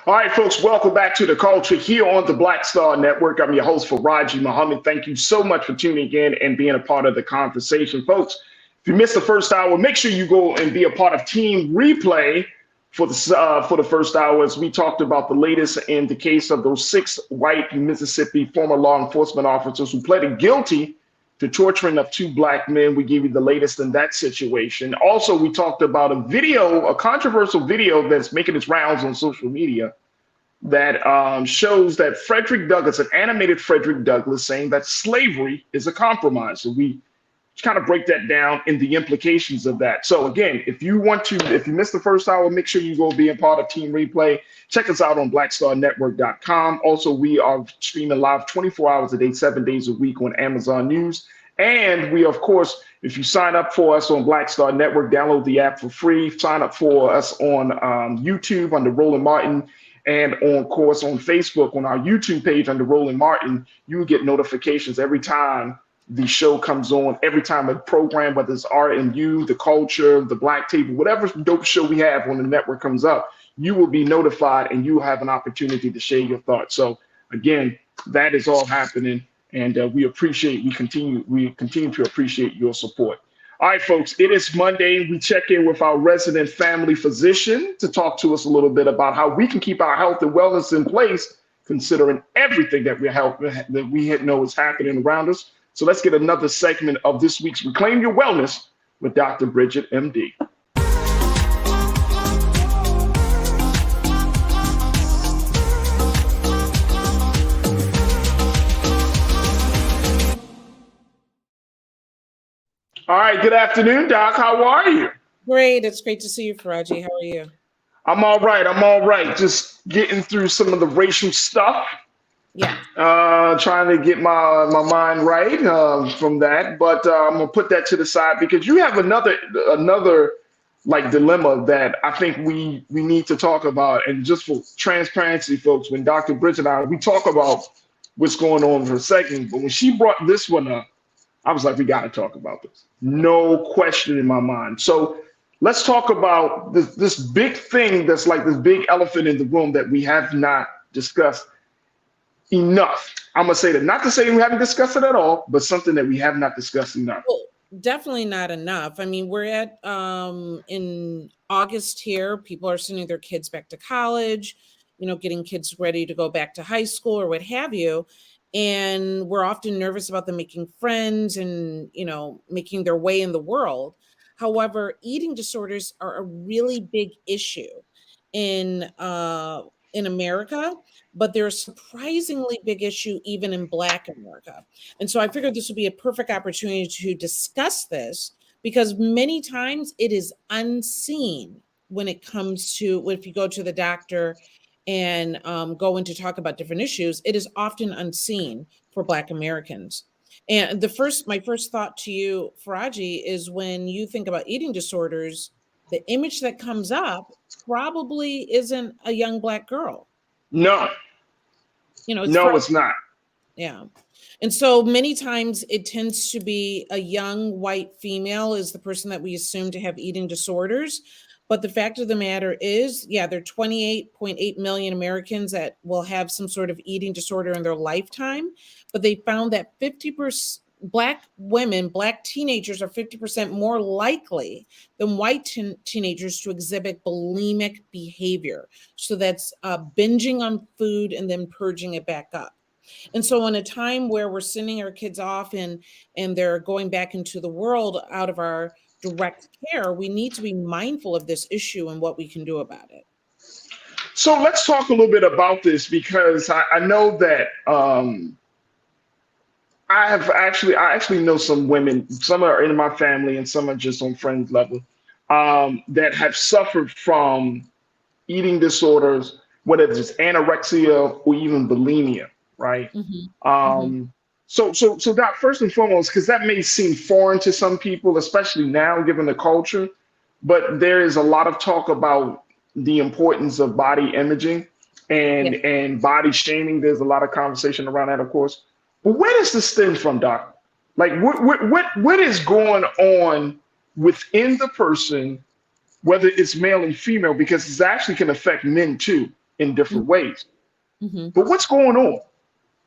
All right, folks, welcome back to The Culture here on the Black Star Network. I'm your host, Farajii Muhammad. Thank you so much for tuning in and being a part of the conversation. Folks, if you missed the first hour, make sure you go and be a part of Team Replay for the first hour, as we talked about the latest in the case of those 6 white Mississippi former law enforcement officers who pleaded guilty to torturing of 2 black men. We gave you the latest in that situation. Also, we talked about a controversial video that's making its rounds on social media that shows that Frederick Douglass, an animated Frederick Douglass, saying that slavery is a compromise. So we kind of break that down and the implications of that. So again, if you missed the first hour, make sure you go be a part of Team Replay. Check us out on blackstarnetwork.com. Also, we are streaming live 24 hours a day, 7 days a week on Amazon News. And we, of course, if you sign up for us on Black Star Network, download the app for free. Sign up for us on YouTube under Roland Martin, and of course on Facebook on our YouTube page under Roland Martin. You will get notifications every time the show comes on, every time a program, whether it's RMU, The Culture, The Black Table, whatever dope show we have when the network comes up, you will be notified and you will have an opportunity to share your thoughts. So again, that is all happening, and we continue to appreciate your support. All right, folks, it is Monday. We check in with our resident family physician to talk to us a little bit about how we can keep our health and wellness in place, considering everything that we know is happening around us. So let's get another segment of this week's Reclaim Your Wellness with Dr. Bridget, MD. All right, good afternoon, Doc. How are you? Great. It's great to see you, Farajii. How are you? I'm all right. I'm all right. Just getting through some of the racial stuff. Yeah. Trying to get my mind right from that, but I'm gonna put that to the side because you have another like dilemma that I think we need to talk about. And just for transparency, folks, when Dr. Bridget and I we talk about what's going on for a second, but when she brought this one up, I was like, we got to talk about this. No question in my mind. So let's talk about this big thing that's like this big elephant in the room that we have not discussed enough. I'm gonna say that, not to say we haven't discussed it at all, but something that we have not discussed enough. Well, definitely not enough. I mean, we're at in August here. People are sending their kids back to college, getting kids ready to go back to high school or what have you. And we're often nervous about them making friends and, making their way in the world. However, eating disorders are a really big issue in America, but they're a surprisingly big issue even in Black America. And so I figured this would be a perfect opportunity to discuss this because many times it is unseen when it comes to if you go to the doctor and go in to talk about different issues, it is often unseen for Black Americans. And my first thought to you, Farajii, is when you think about eating disorders, the image that comes up probably isn't a young Black girl. No. It's not. Yeah. And so many times it tends to be a young white female is the person that we assume to have eating disorders. But the fact of the matter is, there are 28.8 million Americans that will have some sort of eating disorder in their lifetime. But they found that 50% Black women, Black teenagers are 50% more likely than white teenagers to exhibit bulimic behavior. So that's binging on food and then purging it back up. And so in a time where we're sending our kids off and they're going back into the world out of our direct care, we need to be mindful of this issue and what we can do about it. So let's talk a little bit about this because I know that I actually know some women, some are in my family and some are just on friends level, that have suffered from eating disorders, whether it's anorexia or even bulimia, right? So that first and foremost, because that may seem foreign to some people, especially now given the culture, but there is a lot of talk about the importance of body imaging and body shaming. There's a lot of conversation around that, of course. But where does this stem from, Doc? Like, what is going on within the person, whether it's male and female, because it actually can affect men too in different ways. But what's going on?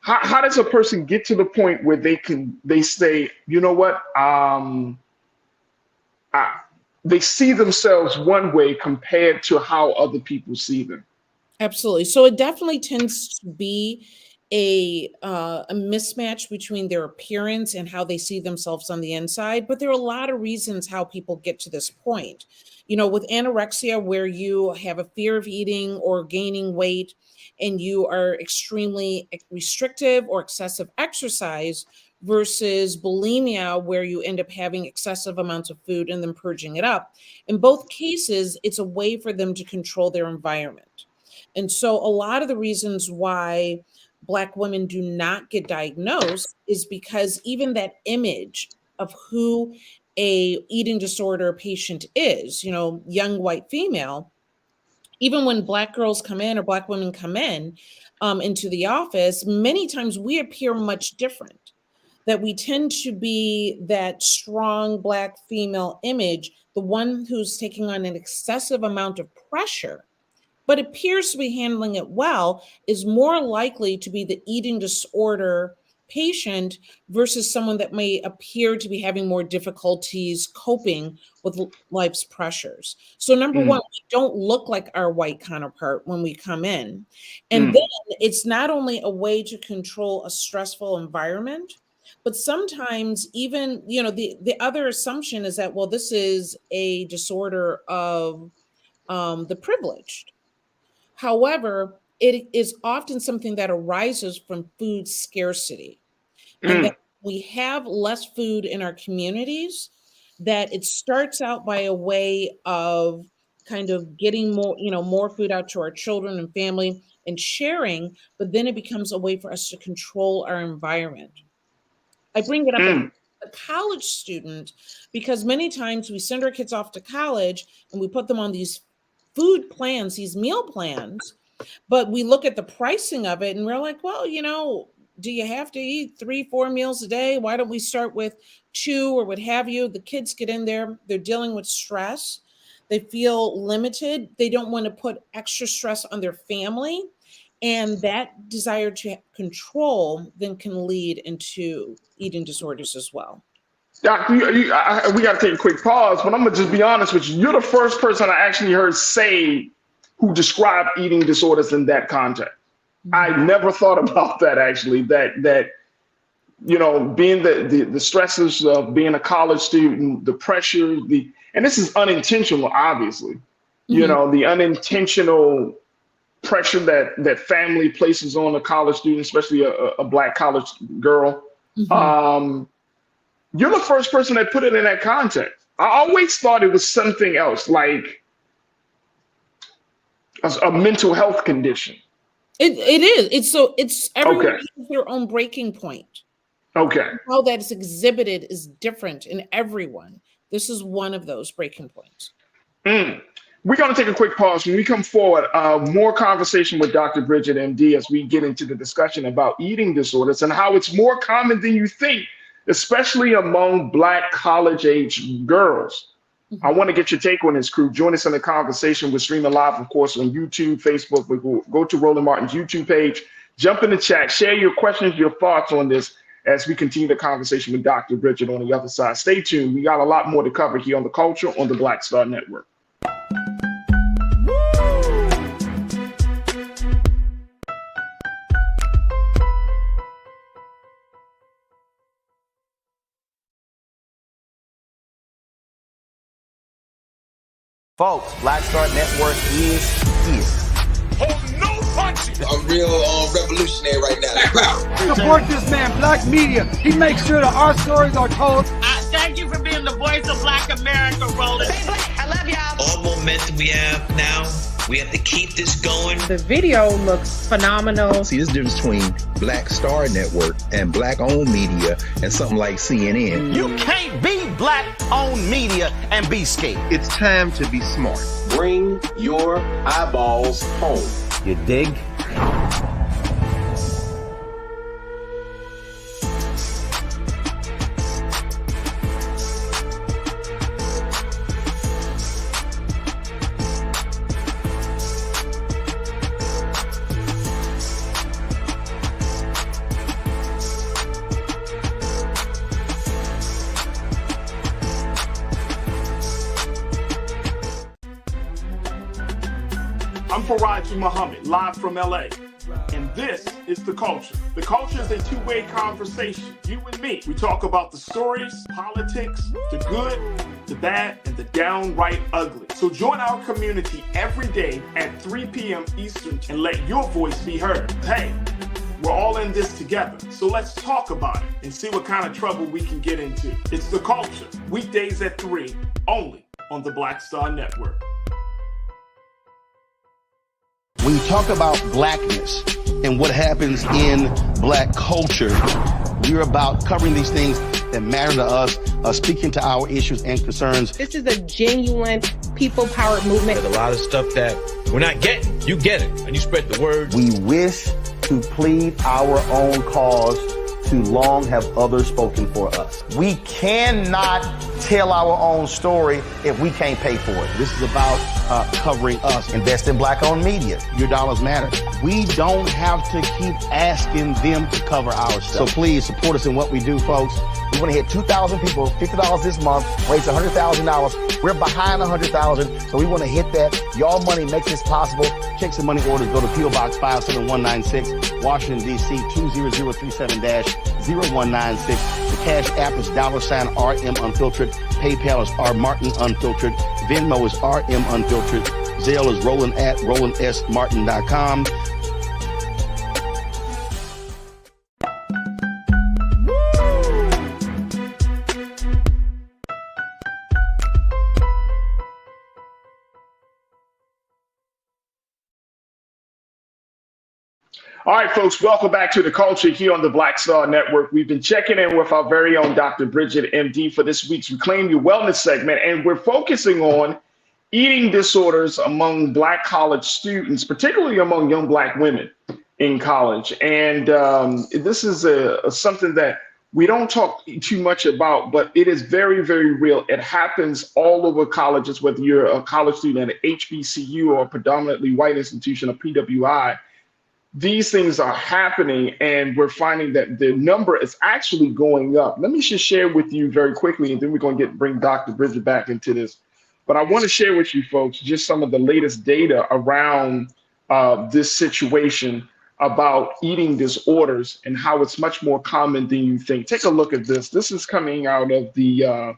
How does a person get to the point where they say, you know what, they see themselves one way compared to how other people see them? Absolutely. So it definitely tends to be a mismatch between their appearance and how they see themselves on the inside. But there are a lot of reasons how people get to this point. With anorexia, where you have a fear of eating or gaining weight, and you are extremely restrictive or excessive exercise, versus bulimia, where you end up having excessive amounts of food and then purging it up. In both cases, it's a way for them to control their environment. And so a lot of the reasons why Black women do not get diagnosed is because even that image of who a eating disorder patient is, young white female, even when Black girls come in or Black women come in into the office, many times we appear much different. That we tend to be that strong Black female image, the one who's taking on an excessive amount of pressure, but appears to be handling it well, is more likely to be the eating disorder patient versus someone that may appear to be having more difficulties coping with life's pressures. So number one, we don't look like our white counterpart when we come in. And then it's not only a way to control a stressful environment, but sometimes even, the other assumption is that, well, this is a disorder of the privileged. However, it is often something that arises from food scarcity. And that we have less food in our communities, that it starts out by a way of kind of getting more food out to our children and family and sharing, but then it becomes a way for us to control our environment. I bring it up as a college student because many times we send our kids off to college and we put them on these food plans, these meal plans, but we look at the pricing of it and we're like, well, do you have to eat 3-4 meals a day? Why don't we start with 2 or what have you? The kids get in there, they're dealing with stress. They feel limited. They don't want to put extra stress on their family. And that desire to control then can lead into eating disorders as well. Doc, we got to take a quick pause, but I'm going to just be honest with you. You're the first person I actually heard say who described eating disorders in that context. I never thought about that, actually, that being the stresses of being a college student, the pressure, and this is unintentional, obviously, the unintentional pressure that family places on a college student, especially a Black college girl. You're the first person that put it in that context. I always thought it was something else, like a mental health condition. It is. It's everyone has their own breaking point. Okay. How that is exhibited is different in everyone. This is one of those breaking points. We're going to take a quick pause. When we come forward, more conversation with Dr. Bridget, MD, as we get into the discussion about eating disorders and how it's more common than you think, especially among Black college-age girls. I want to get your take on this, crew. Join us in the conversation. We're streaming live, of course, on YouTube, Facebook. We will go to Roland Martin's YouTube page. Jump in the chat. Share your questions, your thoughts on this as we continue the conversation with Dr. Bridget on the other side. Stay tuned. We got a lot more to cover here on The Culture on the Black Star Network. Folks, Black Star Network is here. Oh, no punches! I'm real revolutionary right now. Support this man, Black Media. He makes sure that our stories are told. Thank you for being the voice of Black America, Roland. Stay Black. I love y'all. All momentum we have now, we have to keep this going. The video looks phenomenal. See, there's a difference between Black Star Network and Black-owned media and something like CNN. You can't be Black-owned media and be scared. It's time to be smart. Bring your eyeballs home. You dig? I'm Farajii Muhammad, live from LA. And this is The Culture. The Culture is a two-way conversation. You and me. We talk about the stories, politics, the good, the bad, and the downright ugly. So join our community every day at 3 p.m. Eastern and let your voice be heard. Hey, we're all in this together. So let's talk about it and see what kind of trouble we can get into. It's The Culture, weekdays at 3, only on the Black Star Network. When you talk about blackness and what happens in Black culture, we're about covering these things that matter to us, speaking to our issues and concerns. This is a genuine people-powered movement. There's a lot of stuff that we're not getting. You get it, and you spread the word. We wish to plead our own cause. Too long have others spoken for us. We cannot tell our own story if we can't pay for it. This is about covering us. Invest in Black-owned media. Your dollars matter. We don't have to keep asking them to cover our stuff. So please support us in what we do, folks. We want to hit 2,000 people, $50 this month, raise $100,000. We're behind 100,000, so we want to hit that. Y'all money makes this possible. Checks and money orders go to P.O. Box 57196, Washington, D.C. 20037-0196. The Cash App is $RM Unfiltered. PayPal is R Martin Unfiltered. Venmo is RM Unfiltered. Zelle is Roland at RolandSMartin.com. All right, folks, welcome back to The Culture here on the Black Star Network. We've been checking in with our very own Dr. Bridget, MD, for this week's Reclaim Your Wellness segment, and we're focusing on eating disorders among Black college students, particularly among young Black women in college. And this is something that we don't talk too much about, but it is very, very real. It happens all over colleges, whether you're a college student at an HBCU or a predominantly white institution, a PWI. These things are happening, and we're finding that the number is actually going up. Let me just share with you very quickly, and then we're going to bring Dr. Bridget back into this. But I want to share with you folks just some of the latest data around this situation about eating disorders and how it's much more common than you think. Take a look at this. This is coming out of the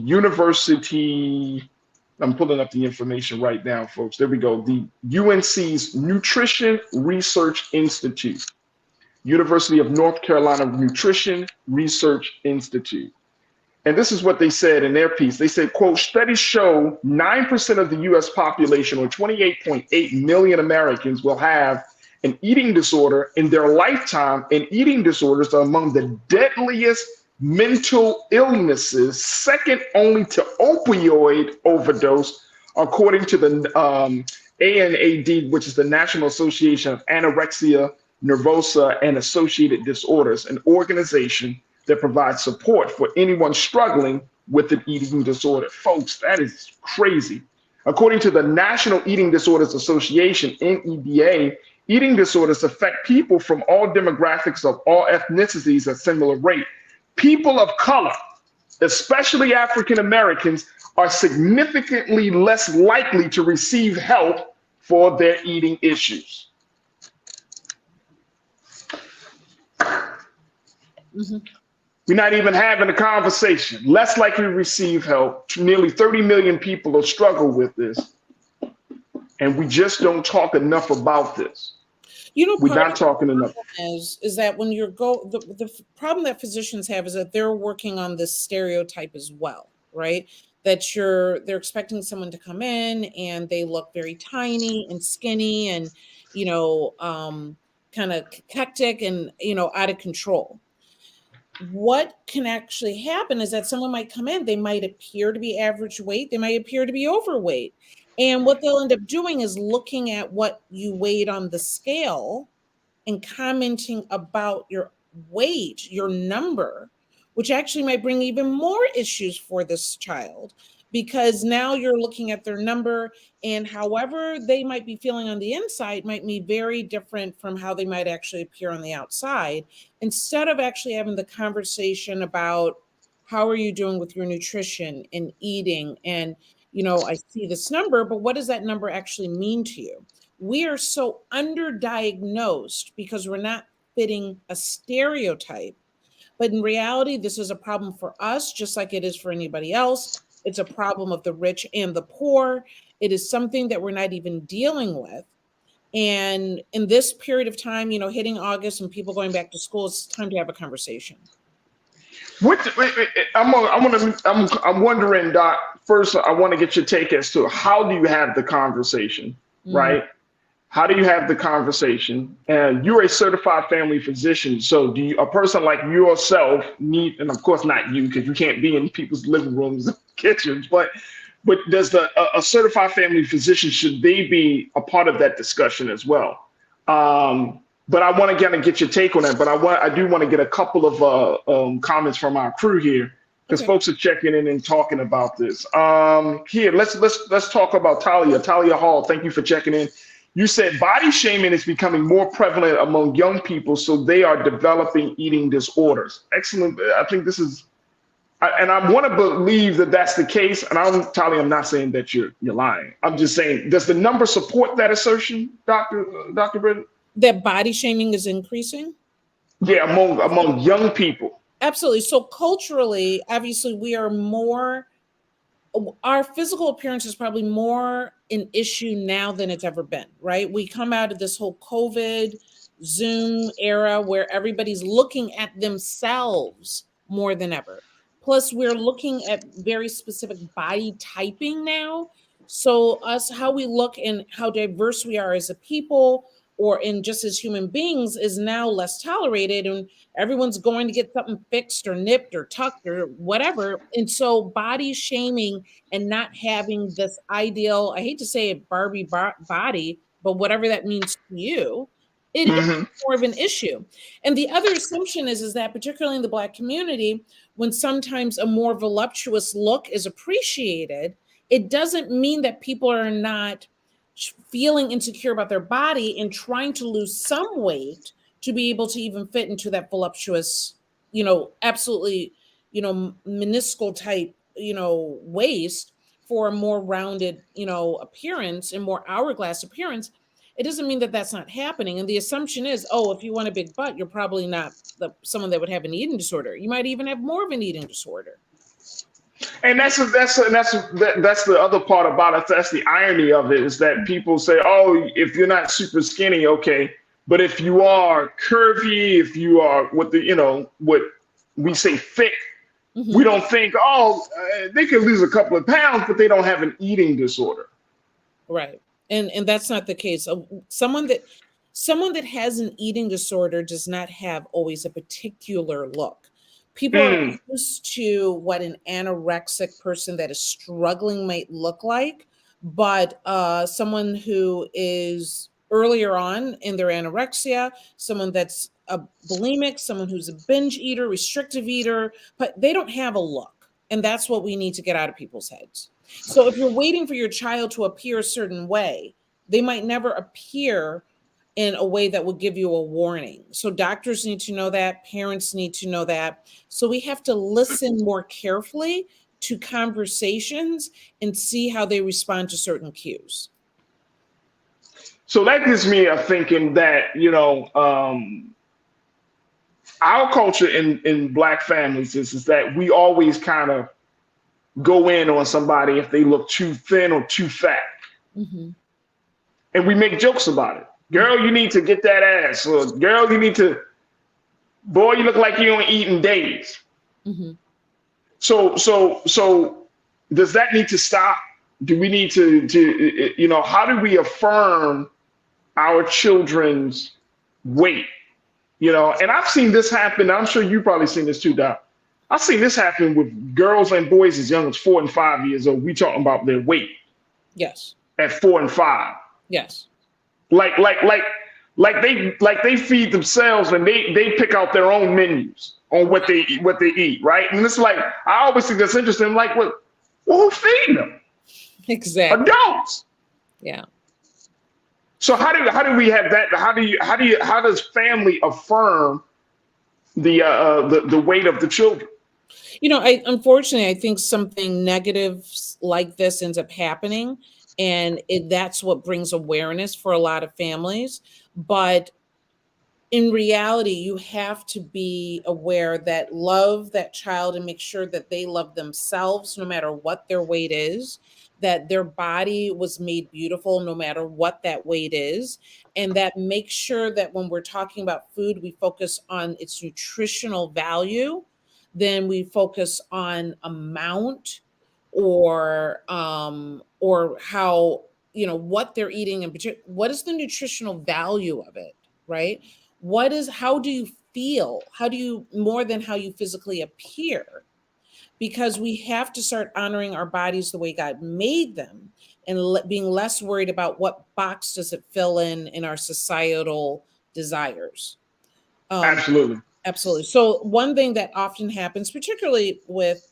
University. I'm pulling up the information right now, folks. There we go. The UNC's Nutrition Research Institute, University of North Carolina Nutrition Research Institute. And this is what they said in their piece. They said, quote, studies show 9% of the US population, or 28.8 million Americans, will have an eating disorder in their lifetime, and eating disorders are among the deadliest mental illnesses, second only to opioid overdose, according to the ANAD, which is the National Association of Anorexia Nervosa and Associated Disorders, an organization that provides support for anyone struggling with an eating disorder. Folks, that is crazy. According to the National Eating Disorders Association, NEDA, eating disorders affect people from all demographics of all ethnicities at similar rate. People of color, especially African Americans, are significantly less likely to receive help for their eating issues. Mm-hmm. We're not even having a conversation. Less likely to receive help. Nearly 30 million people struggle with this. And we just don't talk enough about this. You know, we're not talking enough. Is that when you're the problem that physicians have is that they're working on this stereotype as well, right? That they're expecting someone to come in and they look very tiny and skinny and, you know, kind of hectic and, you know, out of control. What can actually happen is that someone might come in, they might appear to be average weight, they might appear to be overweight. And what they'll end up doing is looking at what you weighed on the scale and commenting about your weight, your number, which actually might bring even more issues for this child, because now you're looking at their number, and however they might be feeling on the inside might be very different from how they might actually appear on the outside. Instead of actually having the conversation about how are you doing with your nutrition and eating, and, you know, I see this number, but what does that number actually mean to you? We are so underdiagnosed because we're not fitting a stereotype. But in reality, this is a problem for us, just like it is for anybody else. It's a problem of the rich and the poor. It is something that we're not even dealing with. And in this period of time, you know, hitting August and people going back to school, it's time to have a conversation. I'm wondering, Doc, first, I want to get your take as to how do you have the conversation, right? How do you have the conversation? And you're a certified family physician. So do a person like yourself need, and of course not you, because you can't be in people's living rooms and kitchens, but does a certified family physician, should they be a part of that discussion as well? But I want to kind of get your take on that. But I do want to get a couple of comments from our crew here, because folks are checking in and talking about this. Here, let's talk about Talia Hall. Thank you for checking in. You said body shaming is becoming more prevalent among young people, so they are developing eating disorders. Excellent. I think this is, and I want to believe that that's the case. And Talia, I'm not saying that you're lying. I'm just saying, does the number support that assertion, Dr. Britton? That body shaming is increasing? Yeah, among young people. Absolutely. So culturally, obviously, we are more, our physical appearance is probably more an issue now than it's ever been, right? We come out of this whole COVID Zoom era where everybody's looking at themselves more than ever. Plus, we're looking at very specific body typing now. So how we look and how diverse we are as a people, or in just as human beings is now less tolerated, and everyone's going to get something fixed or nipped or tucked or whatever. And so body shaming and not having this ideal, I hate to say it, Barbie body, but whatever that means to you, it is more of an issue. And the other assumption is that particularly in the Black community, when sometimes a more voluptuous look is appreciated, it doesn't mean that people are not feeling insecure about their body and trying to lose some weight to be able to even fit into that voluptuous, absolutely, minuscule type, waist for a more rounded, appearance and more hourglass appearance. It doesn't mean that that's not happening. And the assumption is, oh, if you want a big butt, you're probably not someone that would have an eating disorder. You might even have more of an eating disorder. And that's the other part about it. That's the irony of it, is that people say, oh, if you're not super skinny, okay. But if you are curvy, if you are what we say thick, we don't think, oh, they could lose a couple of pounds, but they don't have an eating disorder. Right. And that's not the case. Someone that has an eating disorder does not have always a particular look. People are used to what an anorexic person that is struggling might look like, but someone who is earlier on in their anorexia, someone that's a bulimic, someone who's a binge eater, restrictive eater, but they don't have a look. And that's what we need to get out of people's heads. So if you're waiting for your child to appear a certain way, they might never appear in a way that will give you a warning. So doctors need to know that, parents need to know that. So we have to listen more carefully to conversations and see how they respond to certain cues. So that gives me a thinking that, our culture in Black families is that we always kind of go in on somebody if they look too thin or too fat. And we make jokes about it. Girl, you need to get that ass. Or girl, you boy, you look like you ain't eating days. So does that need to stop? Do we need to how do we affirm our children's weight? And I've seen this happen. I'm sure you've probably seen this too, Doc. I've seen this happen with girls and boys as young as 4 and 5 years old. We talking about their weight. Yes. At 4 and 5. Yes. Like they feed themselves and they pick out their own menus on what they eat, right? And it's like, I always think that's interesting. I'm like, well, who feeding them? Exactly. Adults. Yeah. So how do we have that? How does family affirm the weight of the children? Unfortunately, I think something negative like this ends up happening. And that's what brings awareness for a lot of families. But in reality, you have to be aware that love that child and make sure that they love themselves no matter what their weight is, that their body was made beautiful no matter what that weight is, and that make sure that when we're talking about food, we focus on its nutritional value, then we focus on amount or how, what they're eating and what is the nutritional value of it, right? How do you feel? How do you, more than how you physically appear? Because we have to start honoring our bodies the way God made them and being less worried about what box does it fill in our societal desires. Absolutely. So one thing that often happens, particularly with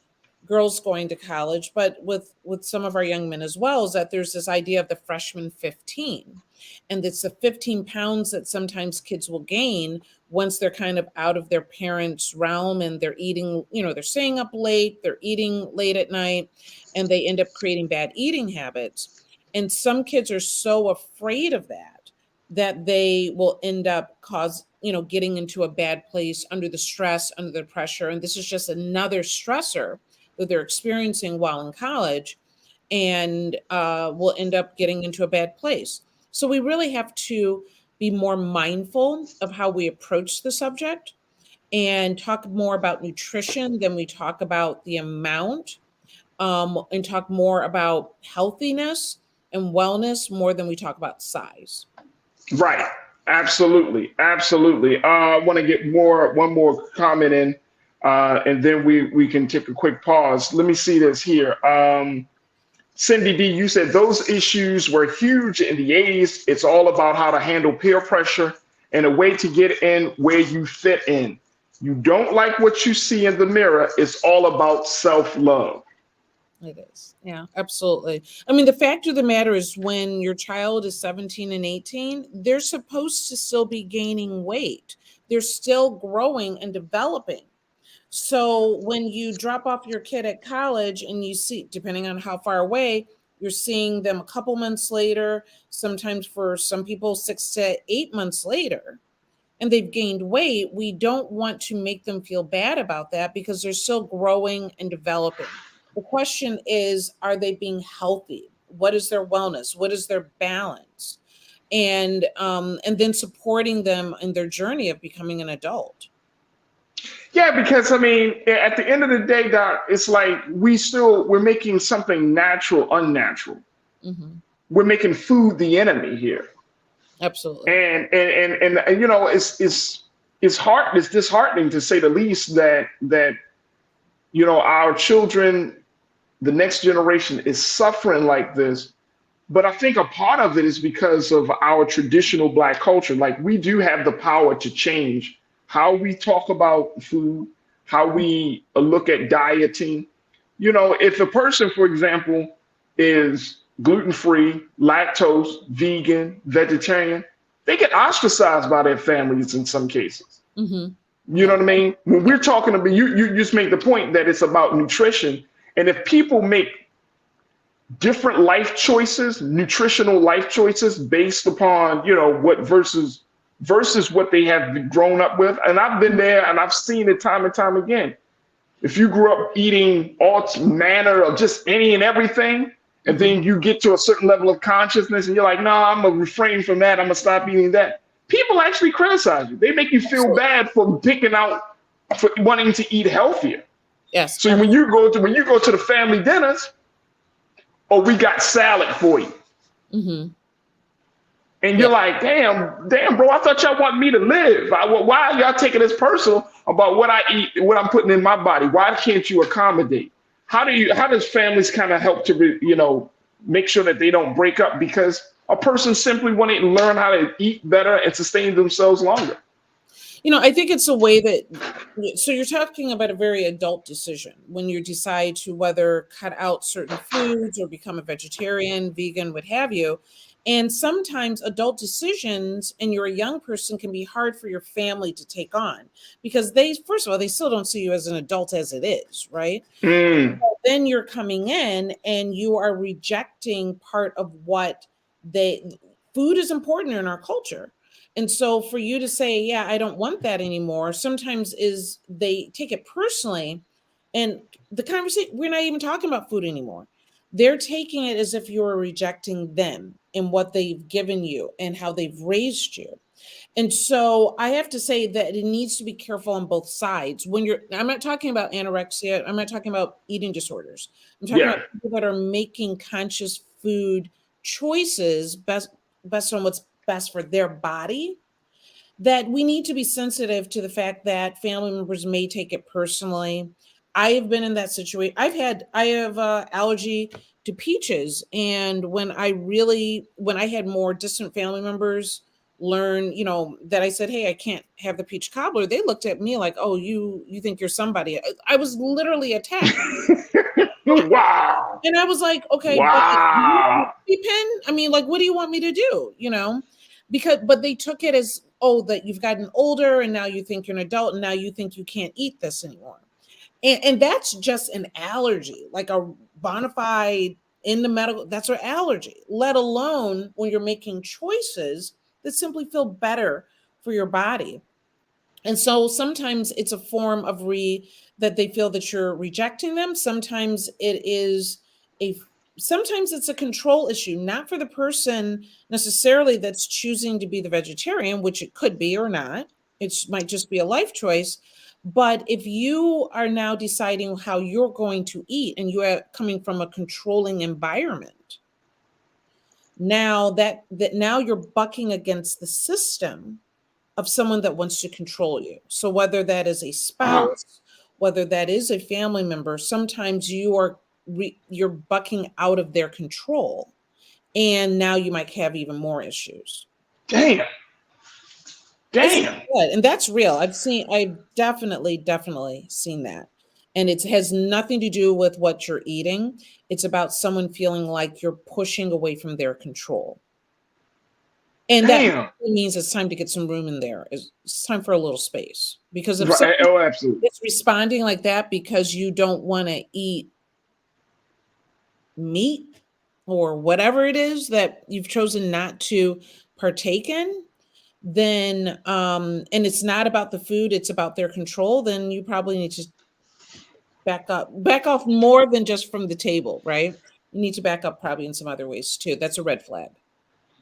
girls going to college, but with some of our young men as well, is that there's this idea of the freshman 15. And it's the 15 pounds that sometimes kids will gain once they're kind of out of their parents' realm and they're eating, they're staying up late, they're eating late at night, and they end up creating bad eating habits. And some kids are so afraid of that they will end up getting into a bad place under the stress, under the pressure. And this is just another stressor that they're experiencing while in college, and will end up getting into a bad place. So we really have to be more mindful of how we approach the subject and talk more about nutrition than we talk about the amount, and talk more about healthiness and wellness more than we talk about size. Right. Absolutely, absolutely. I want to get one more comment in, and then we can take a quick pause. Let me see this here. Cindy D, you said those issues were huge in the 80s. It's all about how to handle peer pressure and a way to get in where you fit in. You don't like what you see in the mirror. It's all about self-love. It is. Yeah, absolutely. I mean, the fact of the matter is when your child is 17 and 18, they're supposed to still be gaining weight. They're still growing and developing. So when you drop off your kid at college and you see, depending on how far away, you're seeing them a couple months later, sometimes for some people 6 to 8 months later, and they've gained weight, we don't want to make them feel bad about that because they're still growing and developing. The question is, are they being healthy? What is their wellness? What is their balance? And then supporting them in their journey of becoming an adult. Yeah, because I mean, at the end of the day, Doc, it's like we're making something natural unnatural. Mm-hmm. We're making food the enemy here. Absolutely. And you know, it's disheartening to say the least that you know, our children, the next generation is suffering like this. But I think a part of it is because of our traditional Black culture. Like, we do have the power to change how we talk about food, how we look at dieting. You know, if a person, for example, is gluten-free, lactose, vegan, vegetarian, they get ostracized by their families in some cases. Mm-hmm. You know what I mean? When we're talking about, you just make the point that it's about nutrition. And if people make different life choices, nutritional life choices based upon, you know, what versus what they have grown up with. And I've been there and I've seen it time and time again. If you grew up eating all manner of just any and everything, and then you get to a certain level of consciousness and you're like, no, I'm gonna refrain from that. I'm gonna stop eating that. People actually criticize you. They make you feel bad for picking out, for wanting to eat healthier. Yes. So when you go to the family dinners, oh, we got salad for you. Mm-hmm. And you're like, damn, bro, I thought y'all want me to live. Why are y'all taking this personal about what I eat, what I'm putting in my body? Why can't you accommodate? How does families kind of help to, you know, make sure that they don't break up because a person simply wanted to learn how to eat better and sustain themselves longer? You know, I think it's a way that, so you're talking about a very adult decision when you decide to whether cut out certain foods or become a vegetarian, vegan, what have you. And sometimes adult decisions, and you're a young person, can be hard for your family to take on because first of all, they still don't see you as an adult as it is, right? Mm. Then you're coming in and you are rejecting part of what food is important in our culture. And so for you to say, yeah, I don't want that anymore, sometimes they take it personally. And the conversation, we're not even talking about food anymore. They're taking it as if you're rejecting them and what they've given you and how they've raised you. And so I have to say that it needs to be careful on both sides. I'm not talking about anorexia. I'm not talking about eating disorders. I'm talking about people that are making conscious food choices based on what's best for their body, that we need to be sensitive to the fact that family members may take it personally. I have been in that situation. I have allergy to peaches. And when I had more distant family members learn, you know, that I said, hey, I can't have the peach cobbler, they looked at me like, oh, you think you're somebody. I was literally attacked. Wow. And I was like, okay, wow. I mean, like, what do you want me to do? You know, but they took it as, oh, that you've gotten older and now you think you're an adult and now you think you can't eat this anymore. And that's just an allergy, like a bona fide in the medical, that's an allergy, let alone when you're making choices that simply feel better for your body. And so sometimes it's a form of that they feel that you're rejecting them. Sometimes it's a control issue, not for the person necessarily that's choosing to be the vegetarian, which it could be or not. It might just be a life choice. But if you are now deciding how you're going to eat and you are coming from a controlling environment, Now that now you're bucking against the system of someone that wants to control you. So whether that is a spouse, whether that is a family member, sometimes you're bucking out of their control, and now you might have even more issues. Damn. And that's real. I've definitely seen that. And it has nothing to do with what you're eating. It's about someone feeling like you're pushing away from their control. And that means it's time to get some room in there. It's time for a little space. Because if absolutely. It's responding like that because you don't want to eat meat or whatever it is that you've chosen not to partake in, then and it's not about the food, it's about their control, then you probably need to back off more than just from the table, right? You need to back up probably in some other ways too. That's a red flag.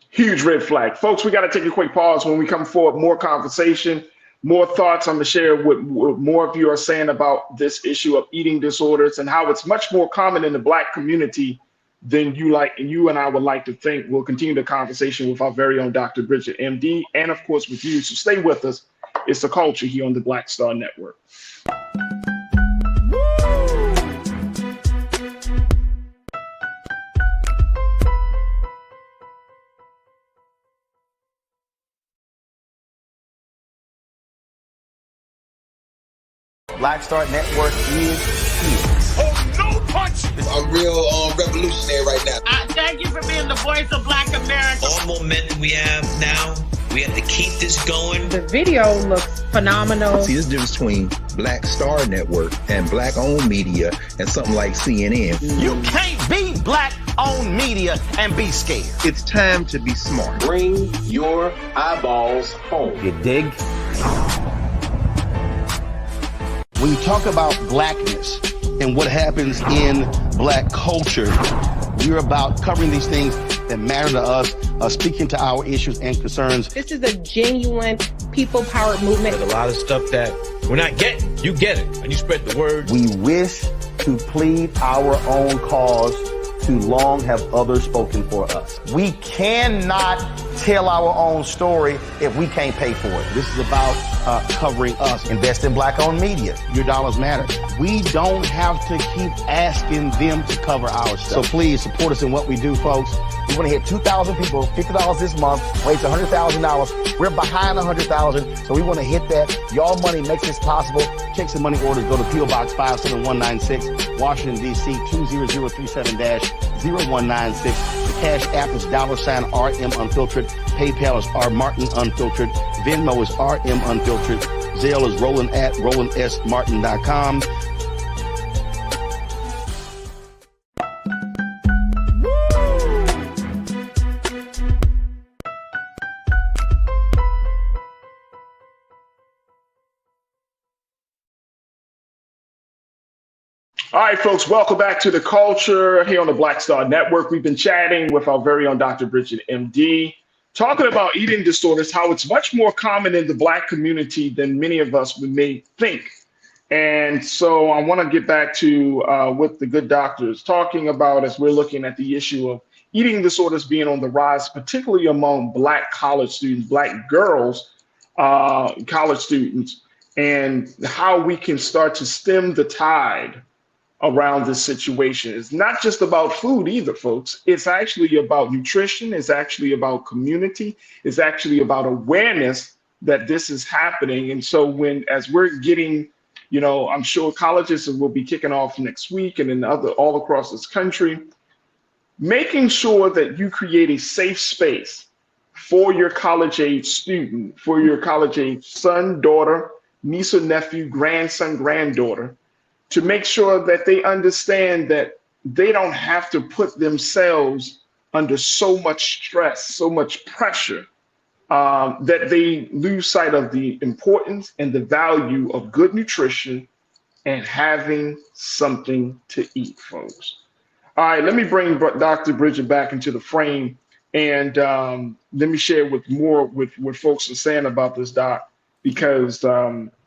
Huge red flag. Folks, we got to take a quick pause. When we come forward, more conversation, more thoughts. I'm going to share what more of you are saying about this issue of eating disorders and how it's much more common in the Black community than you and I would like to think. We'll continue the conversation with our very own Dr. Bridget, MD, and of course with you. So stay with us. It's The Culture here on the Black Star Network. Black Star Network is here. Oh, no punch! I'm real revolutionary right now. Thank you for being the voice of Black America. All momentum we have now, we have to keep this going. The video looks phenomenal. See, there's a difference between Black Star Network and Black-owned media and something like CNN. You can't be Black-owned media and be scared. It's time to be smart. Bring your eyeballs home. You dig? When you talk about blackness and what happens in Black culture, we're about covering these things that matter to us, speaking to our issues and concerns. This is a genuine people-powered movement. There's a lot of stuff that we're not getting. You get it, and you spread the word. We wish to plead our own cause. Too long have others spoken for us. We cannot tell our own story if we can't pay for it. This is about covering us. Invest in Black-owned media. Your dollars matter. We don't have to keep asking them to cover our stuff. So please support us in what we do, folks. We want to hit 2,000 people, $50 this month, raise $100,000. We're behind 100,000, so we want to hit that. Y'all money makes this possible. Check some money orders. Go to PO Box 57196, Washington, D.C. 20037-0196. The Cash App is $RM Unfiltered. PayPal is R Martin Unfiltered. Venmo is RM Unfiltered. Zelle is Roland at RolandSMartin.com. All right, folks, welcome back to The Culture here on the Black Star Network. We've been chatting with our very own Dr. Bridget, MD, talking about eating disorders, how it's much more common in the Black community than many of us may think. And so I want to get back to what the good doctor is talking about as we're looking at the issue of eating disorders being on the rise, particularly among Black college students, Black girls, college students, and how we can start to stem the tide around this situation. It's not just about food either, folks. It's actually about nutrition. It's actually about community. It's actually about awareness that this is happening. And so as we're getting, I'm sure colleges will be kicking off next week and then all across this country, making sure that you create a safe space for your college age student, for your college age son, daughter, niece or nephew, grandson, granddaughter, to make sure that they understand that they don't have to put themselves under so much stress, so much pressure, that they lose sight of the importance and the value of good nutrition and having something to eat, folks. All right, let me bring Dr. Bridget back into the frame, and let me share what folks are saying about this, Doc, because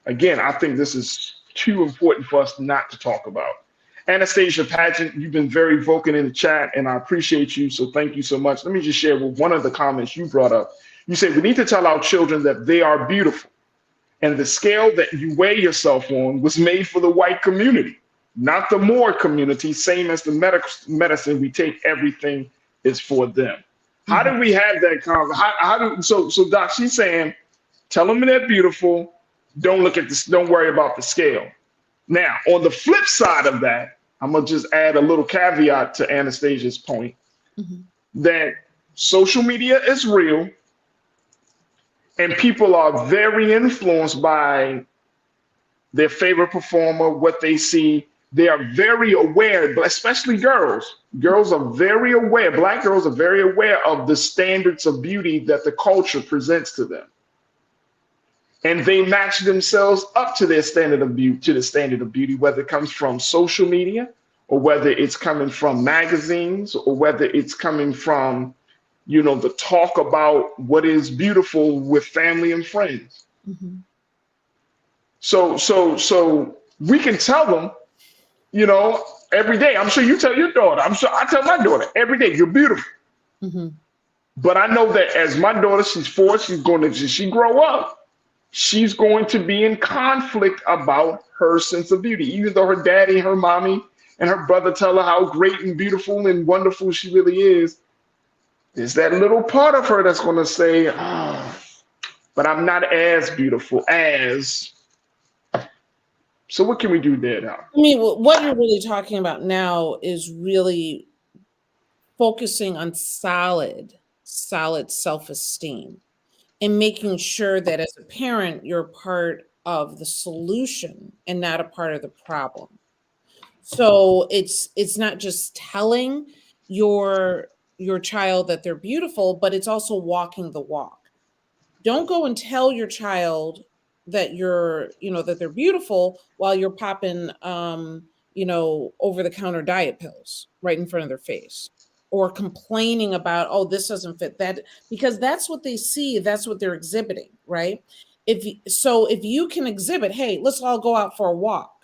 again, I think this is too important for us not to talk about. Anastasia Pageant, you've been very vocal in the chat, and I appreciate you. So thank you so much. Let me just share with one of the comments you brought up. You said we need to tell our children that they are beautiful, and the scale that you weigh yourself on was made for the white community, not the Moor community. Same as the medicine we take, everything is for them. How do we have that conversation? So Doc, she's saying, tell them they're beautiful. Don't look at this. Don't worry about the scale. Now, on the flip side of that, I'm gonna just add a little caveat to Anastasia's point that social media is real, and people are very influenced by their favorite performer, what they see. They are very aware, but especially girls. Girls are very aware. Black girls are very aware of the standards of beauty that the culture presents to them. And they match themselves up to their standard of beauty, whether it comes from social media or whether it's coming from magazines or whether it's coming from, the talk about what is beautiful with family and friends. So we can tell them, every day. I'm sure you tell your daughter. I'm sure I tell my daughter every day, you're beautiful. But I know that as my daughter, she's 4, she grow up, she's going to be in conflict about her sense of beauty, even though her daddy, her mommy, and her brother tell her how great and beautiful and wonderful she really is. There's that little part of her that's going to say, but I'm not as beautiful as. So what can we do there now? I mean, what you're really talking about now is really focusing on solid self-esteem and making sure that as a parent, you're part of the solution and not a part of the problem. So it's not just telling your child that they're beautiful, but it's also walking the walk. Don't go and tell your child that that they're beautiful while you're popping, over-the-counter diet pills right in front of their face, or complaining about, oh, this doesn't fit that, because that's what they see. That's what they're exhibiting, right? If you can exhibit, hey, let's all go out for a walk.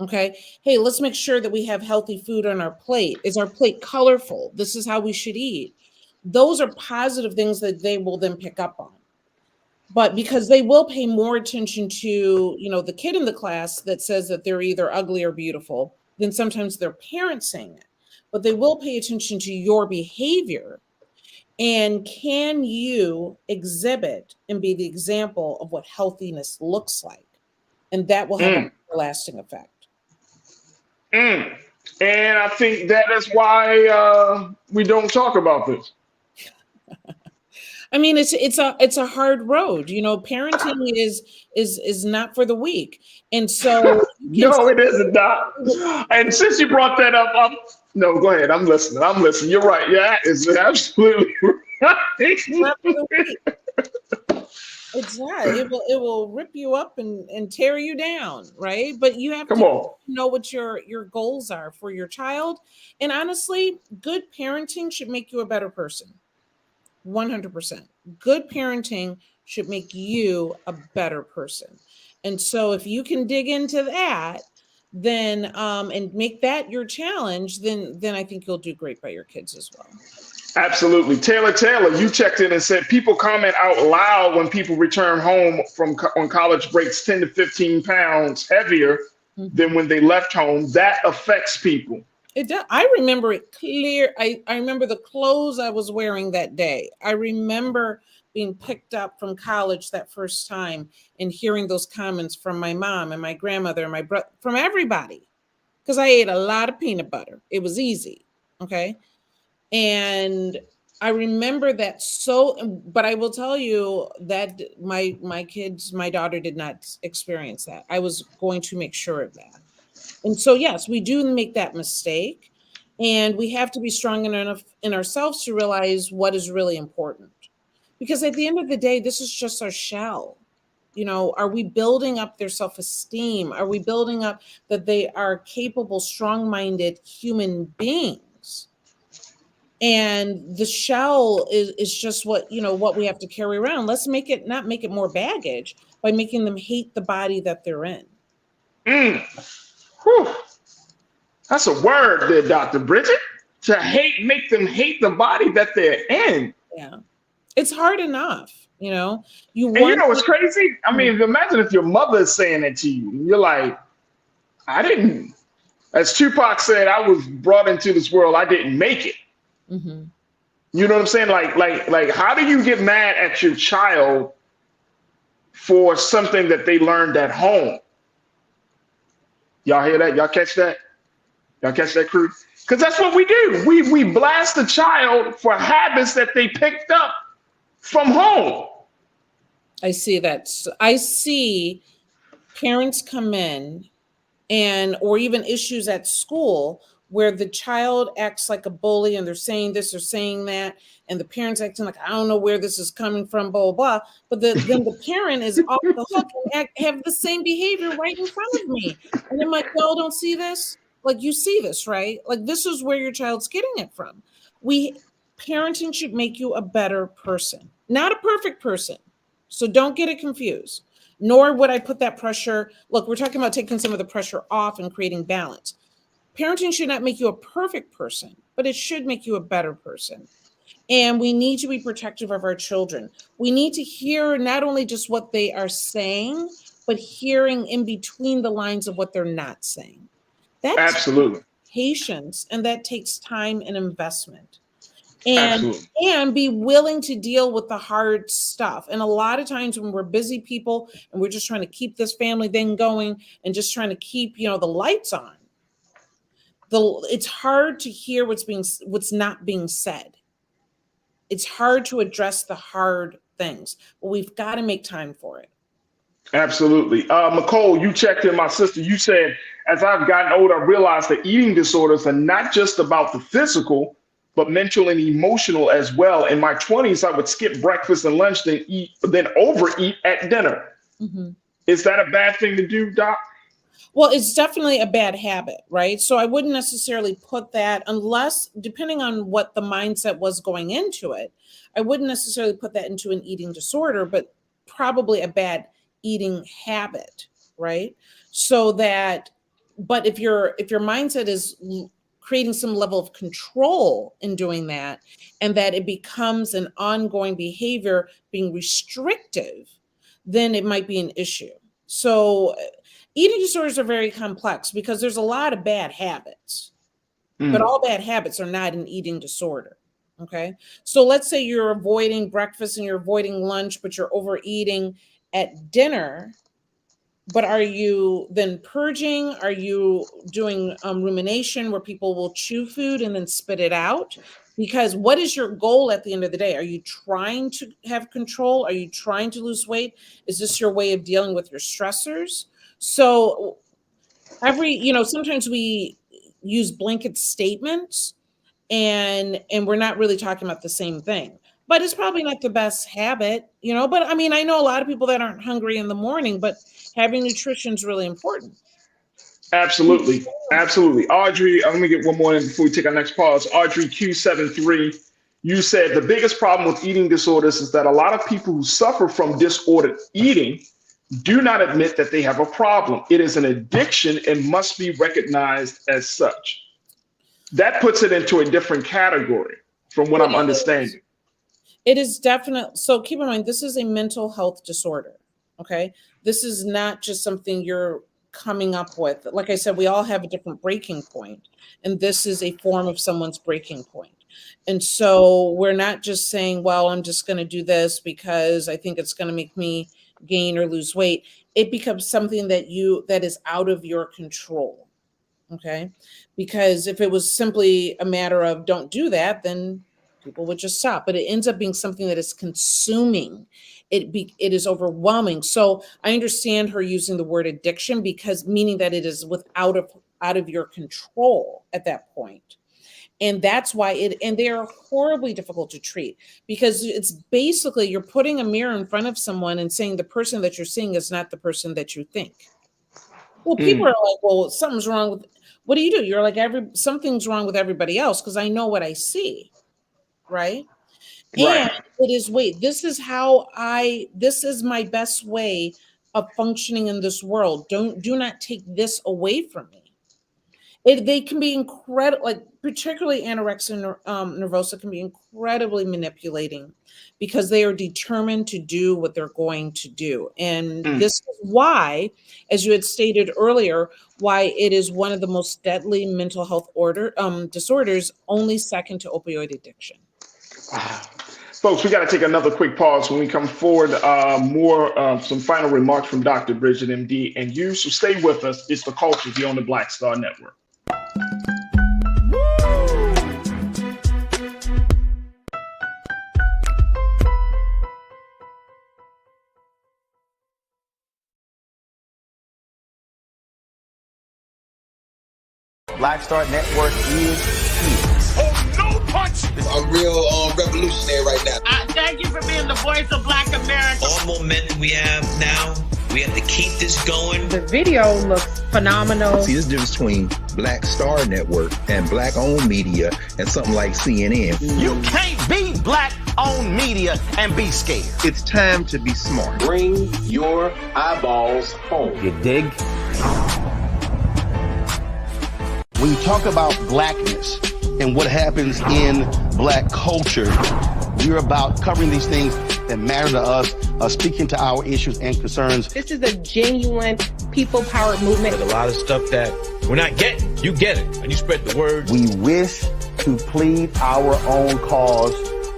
Okay. Hey, let's make sure that we have healthy food on our plate. Is our plate colorful? This is how we should eat. Those are positive things that they will then pick up on. But because they will pay more attention to, the kid in the class that says that they're either ugly or beautiful than sometimes their parents saying it. But they will pay attention to your behavior. And can you exhibit and be the example of what healthiness looks like? And that will have a lasting effect. And I think that is why we don't talk about this. I mean, it's a hard road. Parenting is not for the weak. And so no, it isn't, Doc. And since you brought that up, no, go ahead. I'm listening. You're right. Yeah, it's absolutely right. It's not for the weak. It's not. It will rip you up and tear you down, right? But you have to know what your goals are for your child. And honestly, good parenting should make you a better person. 100%. Good parenting should make you a better person. And so if you can dig into that, then and make that your challenge, then I think you'll do great by your kids as well. Absolutely. Taylor, you checked in and said people comment out loud when people return home on college breaks 10 to 15 pounds heavier than when they left home. That affects people. It does. I remember it clear. I remember the clothes I was wearing that day. I remember being picked up from college that first time and hearing those comments from my mom and my grandmother and my brother, from everybody, because I ate a lot of peanut butter. It was easy. Okay. And I remember that but I will tell you that my daughter did not experience that. I was going to make sure of that. And so, yes, we do make that mistake, and we have to be strong enough in ourselves to realize what is really important. Because at the end of the day, this is just our shell. Are we building up their self-esteem? Are we building up that they are capable, strong-minded human beings? And the shell is just what we have to carry around. Let's not make it more baggage by making them hate the body that they're in. Whew. That's a word there, Dr. Bridget. To hate, make them hate the body that they're in. Yeah. It's hard enough, you know. And you know what's crazy? I mean, imagine if your mother is saying that to you, and you're like, I didn't, as Tupac said, I was brought into this world, I didn't make it. Mm-hmm. You know what I'm saying? Like, how do you get mad at your child for something that they learned at home? Y'all hear that? Y'all catch that? Y'all catch that, crew? Because that's what we do. We blast the child for habits that they picked up from home. I see that. I see parents come in or even issues at school where the child acts like a bully and they're saying this or saying that, and the parents acting like, I don't know where this is coming from, blah, blah, blah. But then the parent is off the hook and have the same behavior right in front of me. And I'm like, y'all don't see this? Like, you see this, right? Like, this is where your child's getting it from. Parenting should make you a better person, not a perfect person. So don't get it confused. Nor would I put that pressure. Look, we're talking about taking some of the pressure off and creating balance. Parenting should not make you a perfect person, but it should make you a better person. And we need to be protective of our children. We need to hear not only just what they are saying, but hearing in between the lines of what they're not saying. That's absolutely patience, and that takes time and investment. And be willing to deal with the hard stuff. And a lot of times when we're busy people and we're just trying to keep this family thing going and just trying to keep, the lights on, it's hard to hear what's not being said. It's hard to address the hard things, but we've got to make time for it. Absolutely. Nicole, you checked in, my sister. You said, as I've gotten older, I realized that eating disorders are not just about the physical, but mental and emotional as well. In my 20s, I would skip breakfast and lunch, then overeat at dinner. Mm-hmm. Is that a bad thing to do, Doc? Well, it's definitely a bad habit, right? So I wouldn't necessarily put that, unless, depending on what the mindset was going into it, I wouldn't necessarily put that into an eating disorder, but probably a bad eating habit, right? So that, but if your mindset is creating some level of control in doing that, and that it becomes an ongoing behavior being restrictive, then it might be an issue. So eating disorders are very complex because there's a lot of bad habits, but all bad habits are not an eating disorder. Okay. So let's say you're avoiding breakfast and you're avoiding lunch, but you're overeating at dinner. But are you then purging? Are you doing rumination where people will chew food and then spit it out? Because what is your goal at the end of the day? Are you trying to have control? Are you trying to lose weight? Is this your way of dealing with your stressors? So sometimes we use blanket statements and we're not really talking about the same thing. But it's probably not the best habit, But I mean, I know a lot of people that aren't hungry in the morning, but having nutrition is really important. Absolutely. Absolutely. Audrey, let me get one more in before we take our next pause. Audrey Q73, you said the biggest problem with eating disorders is that a lot of people who suffer from disordered eating do not admit that they have a problem. It is an addiction and must be recognized as such. That puts it into a different category from what I'm understanding. It is definitely. So keep in mind, this is a mental health disorder. Okay. This is not just something you're coming up with. Like I said, we all have a different breaking point, and this is a form of someone's breaking point. And so we're not just saying, well, I'm just going to do this because I think it's going to make me gain or lose weight. It becomes something that is out of your control. Okay. Because if it was simply a matter of don't do that, then people would just stop. But it ends up being something that is consuming. It is overwhelming. So I understand her using the word addiction, because meaning that it is out of your control at that point. And that's why and they are horribly difficult to treat, because it's basically you're putting a mirror in front of someone and saying the person that you're seeing is not the person that you think. Well, people are like, well, something's wrong with, what do? You're like, something's wrong with everybody else because I know what I see. Right. And it is, wait, this is my best way of functioning in this world. Do not take this away from me. They can be incredible, like particularly anorexia nervosa can be incredibly manipulating because they are determined to do what they're going to do. And this is why, as you had stated earlier, why it is one of the most deadly mental health disorders, only second to opioid addiction. Folks, we got to take another quick pause. When we come forward, some final remarks from Dr. Bridget, MD, and you. So stay with us. It's The Culture here on the Black Star Network. Black Star Network is here. Oh, no punch! I'm real revolutionary right now. Thank you for being the voice of Black America. All momentum we have now, we have to keep this going. The video looks phenomenal. See, this difference between Black Star Network and black-owned media and something like CNN. You can't be black-owned media and be scared. It's time to be smart. Bring your eyeballs home. You dig? When you talk about blackness and what happens in black culture, we're about covering these things that matter to us, speaking to our issues and concerns. This is a genuine people-powered movement. There's a lot of stuff that we're not getting. You get it, and you spread the word. We wish to plead our own cause.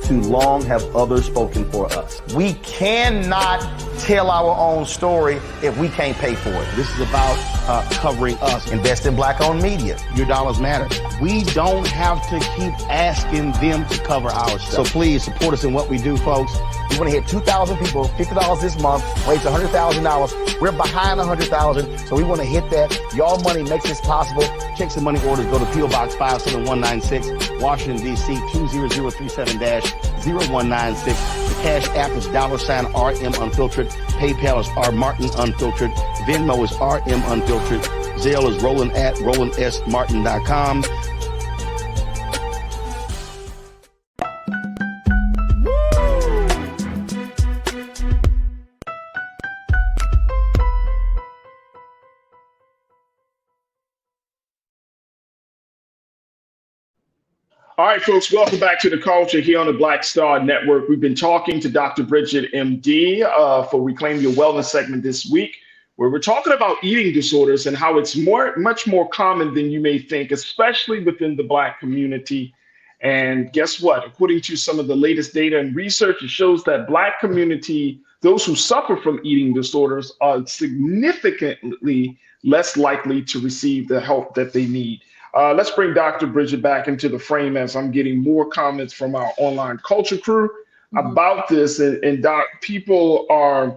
Too long have others spoken for us. We cannot tell our own story if we can't pay for it. This is about covering us. Invest in black-owned media. Your dollars matter. We don't have to keep asking them to cover our stuff. So please support us in what we do, folks. We want to hit 2,000 people, $50 this month, raise $100,000. We're behind 100,000, so we want to hit that. Y'all money makes this possible. Check some money orders. Go to PO Box 57196, Washington, D.C. 20037-0196. The Cash App is $RM Unfiltered. PayPal is R Martin Unfiltered. Venmo is RM Unfiltered. Zelle is roland@rolandsmartin.com. All right, folks, welcome back to The Culture here on the Black Star Network. We've been talking to Dr. Bridget, MD, for Reclaim Your Wellness segment this week, where we're talking about eating disorders and how it's much more common than you may think, especially within the Black community. And guess what? According to some of the latest data and research, it shows that Black community, those who suffer from eating disorders, are significantly less likely to receive the help that they need. Let's bring Dr. Bridget back into the frame as I'm getting more comments from our online culture crew about this. And Doc, people are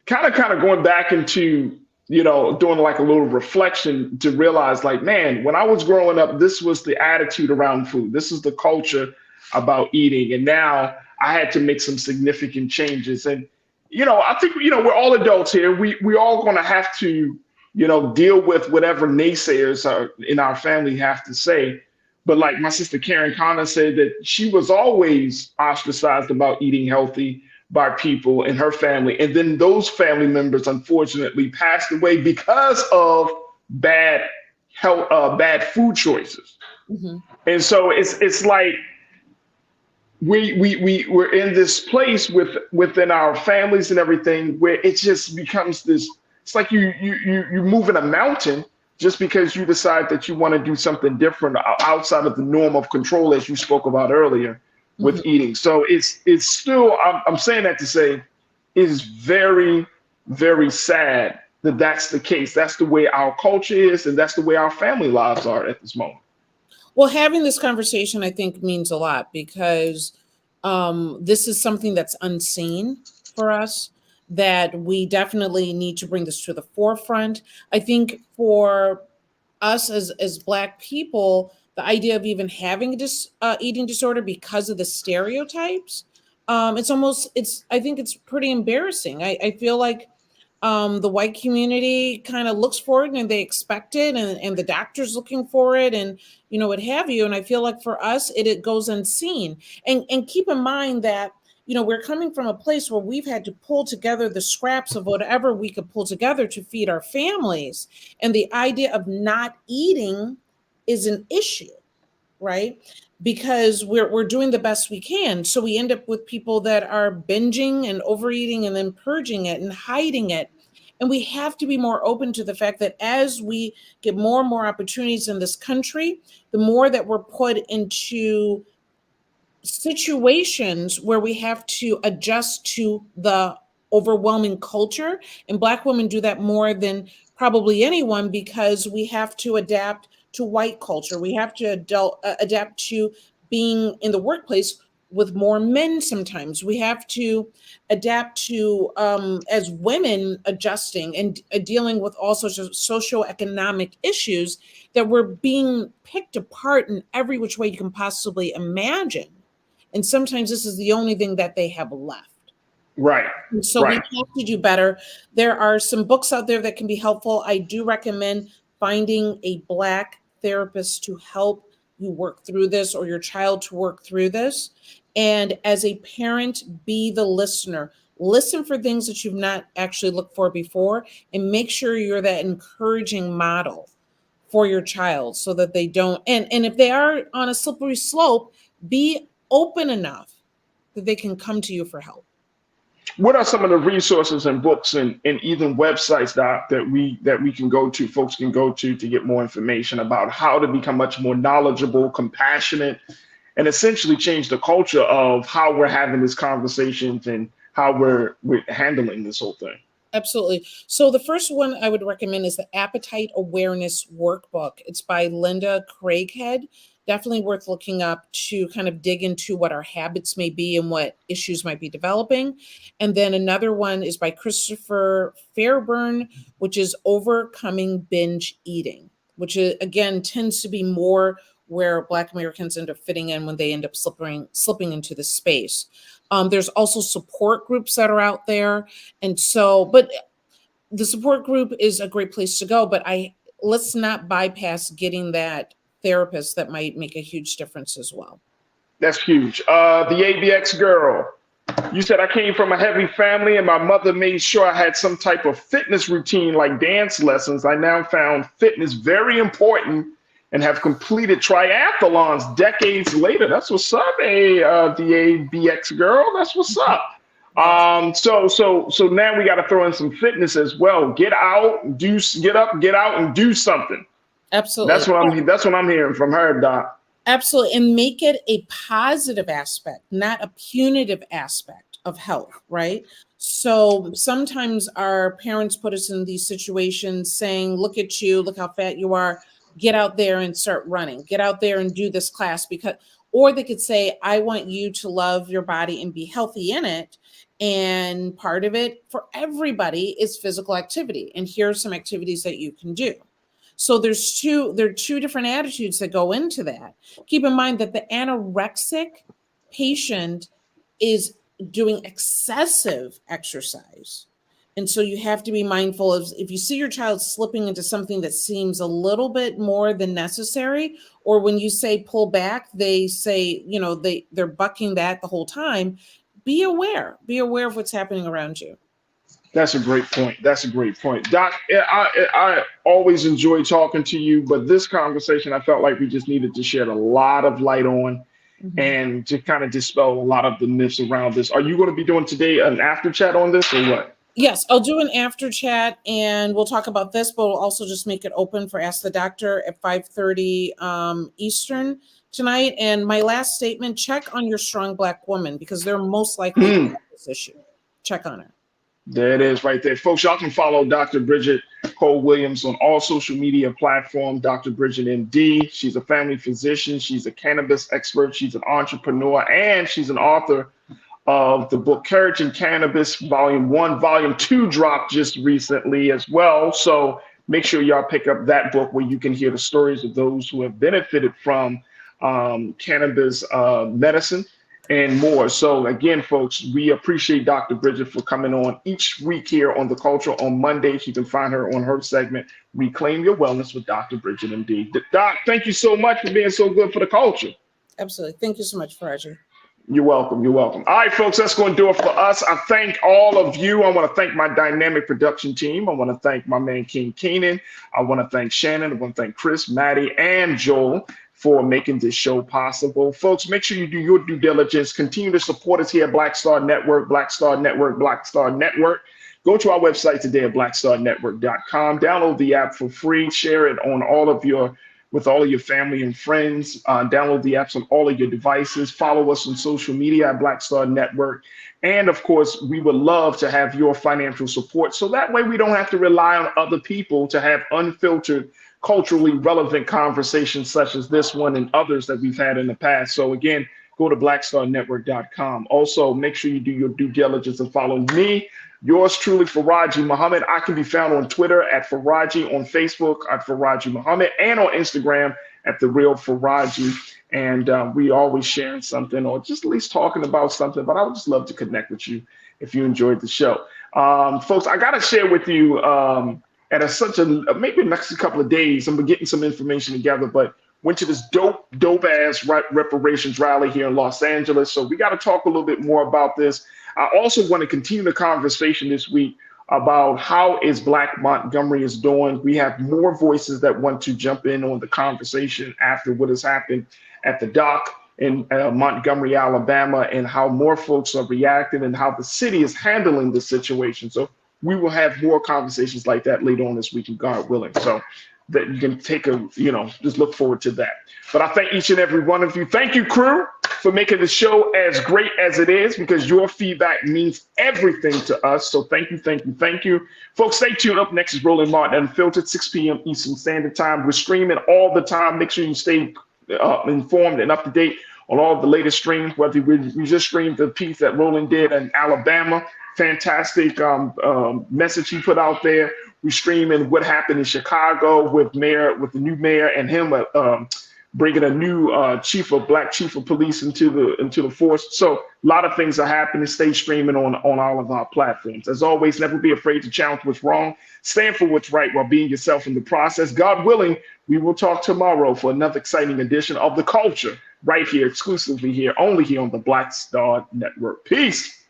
kind of going back into, doing like a little reflection to realize, like, man, when I was growing up, this was the attitude around food. This is the culture about eating. And now I had to make some significant changes. And, I think, we're all adults here. We all going to have to deal with whatever naysayers are in our family have to say. But like my sister Karen Connor said, that she was always ostracized about eating healthy by people in her family. And then those family members, unfortunately, passed away because of bad food choices. Mm-hmm. And so it's like we're in this place within our families and everything where it just becomes this. It's like you moving a mountain just because you decide that you want to do something different outside of the norm of control, as you spoke about earlier with eating. So it's still, I'm saying that to say, it is very, very sad that that's the case. That's the way our culture is, and that's the way our family lives are at this moment. Well, having this conversation, I think, means a lot because this is something that's unseen for us, that we definitely need to bring this to the forefront. I think for us as Black people, the idea of even having this eating disorder because of the stereotypes, I think it's pretty embarrassing. I feel like the white community kind of looks for it and they expect it, and the doctor's looking for it, and what have you. And I feel like for us, it goes unseen. And keep in mind that we're coming from a place where we've had to pull together the scraps of whatever we could pull together to feed our families. And the idea of not eating is an issue, right? Because we're doing the best we can. So we end up with people that are binging and overeating and then purging it and hiding it. And we have to be more open to the fact that as we get more and more opportunities in this country, the more that we're put into situations where we have to adjust to the overwhelming culture. And Black women do that more than probably anyone, because we have to adapt to white culture. We have to adapt to being in the workplace with more men sometimes. We have to adapt to, as women, adjusting and dealing with all sorts of socioeconomic issues that we're being picked apart in every which way you can possibly imagine. And sometimes this is the only thing that they have left. Right. And so we have to do better. There are some books out there that can be helpful. I do recommend finding a Black therapist to help you work through this, or your child to work through this. And as a parent, be the listener. Listen for things that you've not actually looked for before, and make sure you're that encouraging model for your child so that they don't. And if they are on a slippery slope, be open enough that they can come to you for help. What are some of the resources and books and even websites, Doc, that we can go to, folks can go to get more information about how to become much more knowledgeable, compassionate, and essentially change the culture of how we're having these conversations and how we're handling this whole thing? Absolutely. So the first one I would recommend is the Appetite Awareness Workbook. It's by Linda Craighead. Definitely worth looking up to kind of dig into what our habits may be and what issues might be developing. And then another one is by Christopher Fairburn, which is Overcoming Binge Eating, which is, again, tends to be more where Black Americans end up fitting in when they end up slipping into the space. There's also support groups that are out there. And so, but the support group is a great place to go, but let's not bypass getting that therapist. That might make a huge difference as well. That's huge. The ABX girl, you said, I came from a heavy family and my mother made sure I had some type of fitness routine like dance lessons. I now found fitness very important and have completed triathlons decades later. That's what's up, the ABX girl. That's what's up. So now we got to throw in some fitness as well. Get up, get out and do something. Absolutely. That's what I'm hearing from her, Doc. Absolutely. And make it a positive aspect, not a punitive aspect of health, right? So sometimes our parents put us in these situations saying, look at you, look how fat you are, get out there and start running, get out there and do this class, or they could say, I want you to love your body and be healthy in it. And part of it for everybody is physical activity. And here are some activities that you can do. So there are two different attitudes that go into that. Keep in mind that the anorexic patient is doing excessive exercise. And so you have to be mindful of, if you see your child slipping into something that seems a little bit more than necessary, or when you say pull back, they say, they're bucking that the whole time. Be aware of what's happening around you. That's a great point. Doc, I always enjoy talking to you, but this conversation, I felt like we just needed to shed a lot of light on and to kind of dispel a lot of the myths around this. Are you going to be doing today an after chat on this or what? Yes, I'll do an after chat and we'll talk about this, but we'll also just make it open for Ask the Doctor at 5:30 Eastern tonight. And my last statement, check on your strong Black woman, because they're most likely to have this issue. Check on her. There it is right there. Folks, y'all can follow Dr. Bridget Cole-Williams on all social media platforms, Dr. Bridget MD. She's a family physician. She's a cannabis expert. She's an entrepreneur, and she's an author of the book Courage in Cannabis, Volume 1. Volume 2 dropped just recently as well. So make sure y'all pick up that book where you can hear the stories of those who have benefited from cannabis medicine and more. So again, folks, we appreciate Dr. Bridget for coming on each week here on The Culture on Mondays. You can find her on her segment, Reclaim Your Wellness with Dr. Bridget MD. Doc, thank you so much for being so good for the culture. Absolutely. Thank you so much, Farajii. You're welcome. You're welcome. All right, folks, that's going to do it for us. I thank all of you. I want to thank my dynamic production team. I want to thank my man, King Keenan. I want to thank Shannon. I want to thank Chris, Maddie, and Joel for making this show possible. Folks, make sure you do your due diligence. Continue to support us here at Black Star Network, Black Star Network, Black Star Network. Go to our website today at blackstarnetwork.com. Download the app for free. Share it on with all of your family and friends. Download the apps on all of your devices. Follow us on social media at Black Star Network. And of course, we would love to have your financial support. So that way we don't have to rely on other people to have unfiltered, culturally relevant conversations such as this one and others that we've had in the past. So again, go to blackstarnetwork.com. Also, make sure you do your due diligence and follow me. Yours truly, Farajii Muhammad. I can be found on Twitter at Farajii, on Facebook at Farajii Muhammad, and on Instagram at The Real Farajii. And we always sharing something or just at least talking about something. But I would just love to connect with you if you enjoyed the show. Folks, I got to share with you maybe the next couple of days, I'm getting some information together, but went to this dope ass reparations rally here in Los Angeles. So we got to talk a little bit more about this. I also want to continue the conversation this week about how is Black Montgomery is doing. We have more voices that want to jump in on the conversation after what has happened at the dock in Montgomery, Alabama, and how more folks are reacting and how the city is handling the situation. So we will have more conversations like that later on this week, God willing. So that you can take just look forward to that. But I thank each and every one of you. Thank you, crew, for making the show as great as it is, because your feedback means everything to us. So thank you, thank you, thank you. Folks, stay tuned. Up next is Roland Martin Unfiltered, 6 p.m. Eastern Standard Time. We're streaming all the time. Make sure you stay informed and up to date on all the latest streams, whether we just streamed the piece that Roland did in Alabama. Fantastic message he put out there. We streaming what happened in Chicago with the new mayor and him bringing a new black chief of police into the force. So a lot of things are happening. Stay streaming on all of our platforms. As always, never be afraid to challenge what's wrong. Stand for what's right while being yourself in the process. God willing, we will talk tomorrow for another exciting edition of The Culture right here, exclusively here, only here on the Black Star Network. Peace.